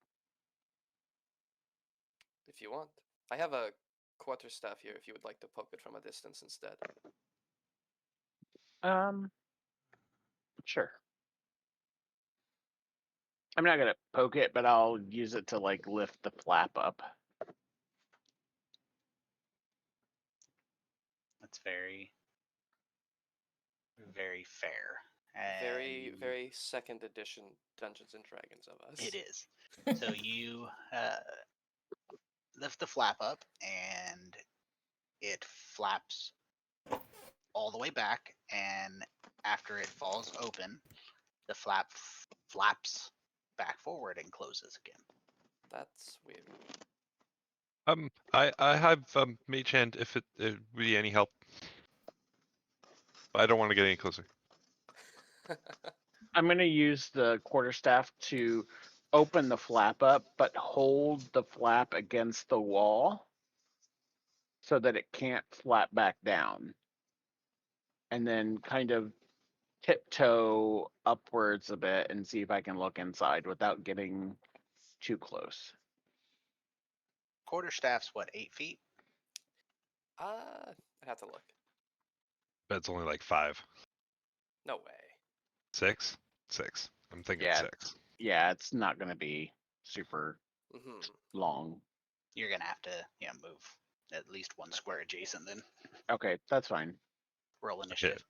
If you want. I have a quarterstaff here if you would like to poke it from a distance instead. Sure. I'm not gonna poke it, but I'll use it to like lift the flap up. That's very, very fair. Very, And very second edition Dungeons and Dragons of us. it is. So you lift the flap up, and it flaps all the way back. And after it falls open, the flap flaps back forward and closes again. That's weird. I have mage hand if it would be any help. I don't want to get any closer. I'm gonna use the quarterstaff to open the flap up, but hold the flap against the wall so that it can't flap back down. And then kind of tiptoe upwards a bit and see if I can look inside without getting too close. Quarterstaff's what, 8 feet? I'd have to look. Bed's only like 5. No way. 6? 6. I'm thinking Yeah. 6. Yeah, it's not gonna be super Hmm long. You're gonna have to, move at least 1 square adjacent. Then Okay, that's fine. roll initiative.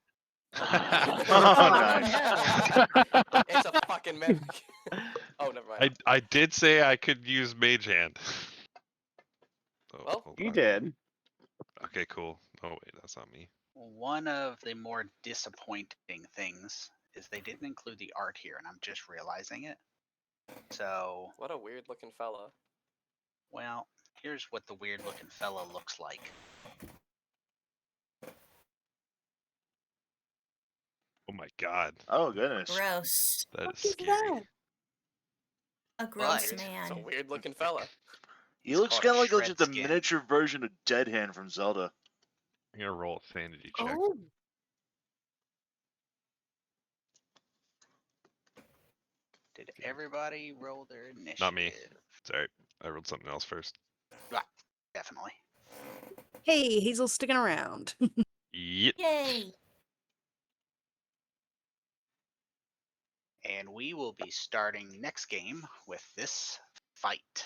Oh, nice. It's a fucking mimic. Oh, never mind. I did say I could use mage hand. Oh, Well, hold You on. did. Okay, cool. Oh wait, that's not me. One of the more disappointing things is they didn't include the art here, and I'm just realizing it. So, what a weird looking fella. well, here's what the weird looking fella looks like. Oh my god, Oh goodness. Gross. that What is is scary. that? A gross But- man. It's a weird looking fella. He It's looks called kind a of like shred just a skin. miniature version of Dead Hand from Zelda. I'm gonna roll a sanity check. Oh, Did everybody roll their initiative? Not me. Sorry, I rolled something else first. Definitely. hey, Hazel's sticking around. Yep. Yay. And we will be starting next game with this fight.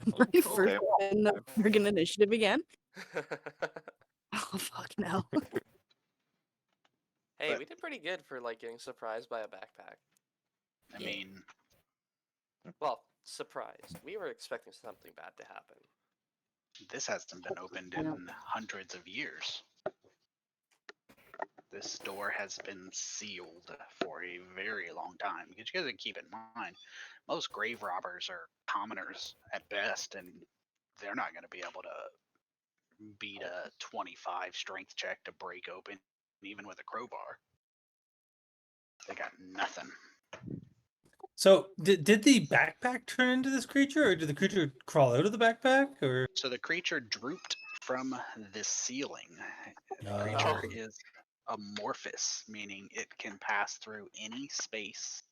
My Cool. first Okay. in the friggin' initiative again. Oh fuck no. Hey, But- we did pretty good for like getting surprised by a backpack. I Yeah. mean, Well, surprised. We were expecting something bad to happen. this hasn't been opened in hundreds of years. This door has been sealed for a very long time. Because you guys keep in mind, most grave robbers are commoners at best, and they're not going to be able to beat a 25 strength check to break open, even with a crowbar. They got nothing. So did the backpack turn into this creature, or did the creature crawl out of the backpack, or? So the creature drooped from the ceiling. The Oh. creature is amorphous, meaning it can pass through any space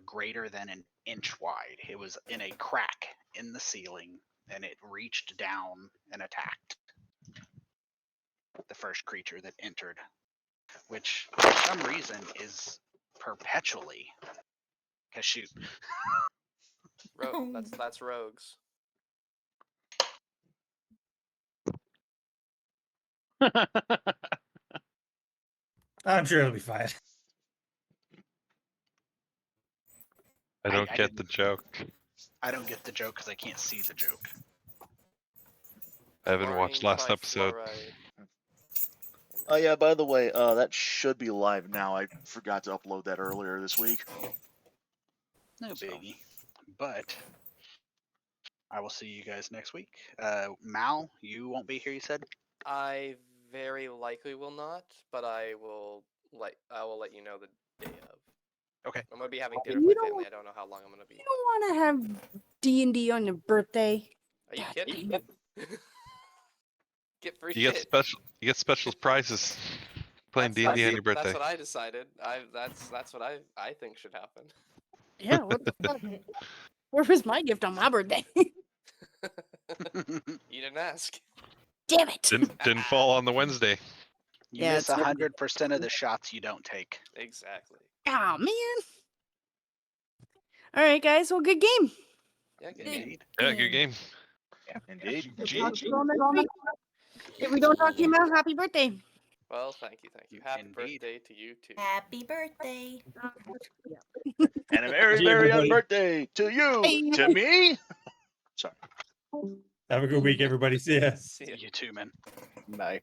greater than an inch wide. It was in a crack in the ceiling, and it reached down and attacked the first creature that entered, which for some reason is perpetually Kashoot. That's rogues. I'm sure it'll be fine. I don't I get the didn't- joke. I don't get the joke because I can't see the joke. I haven't watched Chlorine last episode. trifluoride. Oh yeah, by the way, that should be live now. I forgot to upload that earlier this week. No So. biggie. But I will see you guys next week. Mal, you won't be here, you said? I very likely will not, but I will let you know the day of. Okay. I'm gonna be having You dinner with my don't- family. I don't know how long I'm gonna be. You don't want to have D&D on your birthday. Are you God kidding? damn Get free You shit. get special prizes playing D&D on your birthday. That's what I decided. That's what I think should happen. Yeah, what the fuck? Where was my gift on my birthday? You didn't ask. Damn it. Didn't fall on the Wednesday. You Yeah, miss it's never 100% of the shots you don't take. Exactly. Oh man. All right, guys. Well, good game. Yeah, good Good. game. Indeed. Yeah, good game. Indeed. We'll talk to you all next week. If we don't talk to you, Mel, happy birthday. Well, thank you. Happy Indeed. birthday to you too. Happy birthday. And a very, Gee, very everybody. young birthday to you. Hey. To me. Sorry. Have a good week, everybody. See ya. See ya. You too, man. Bye.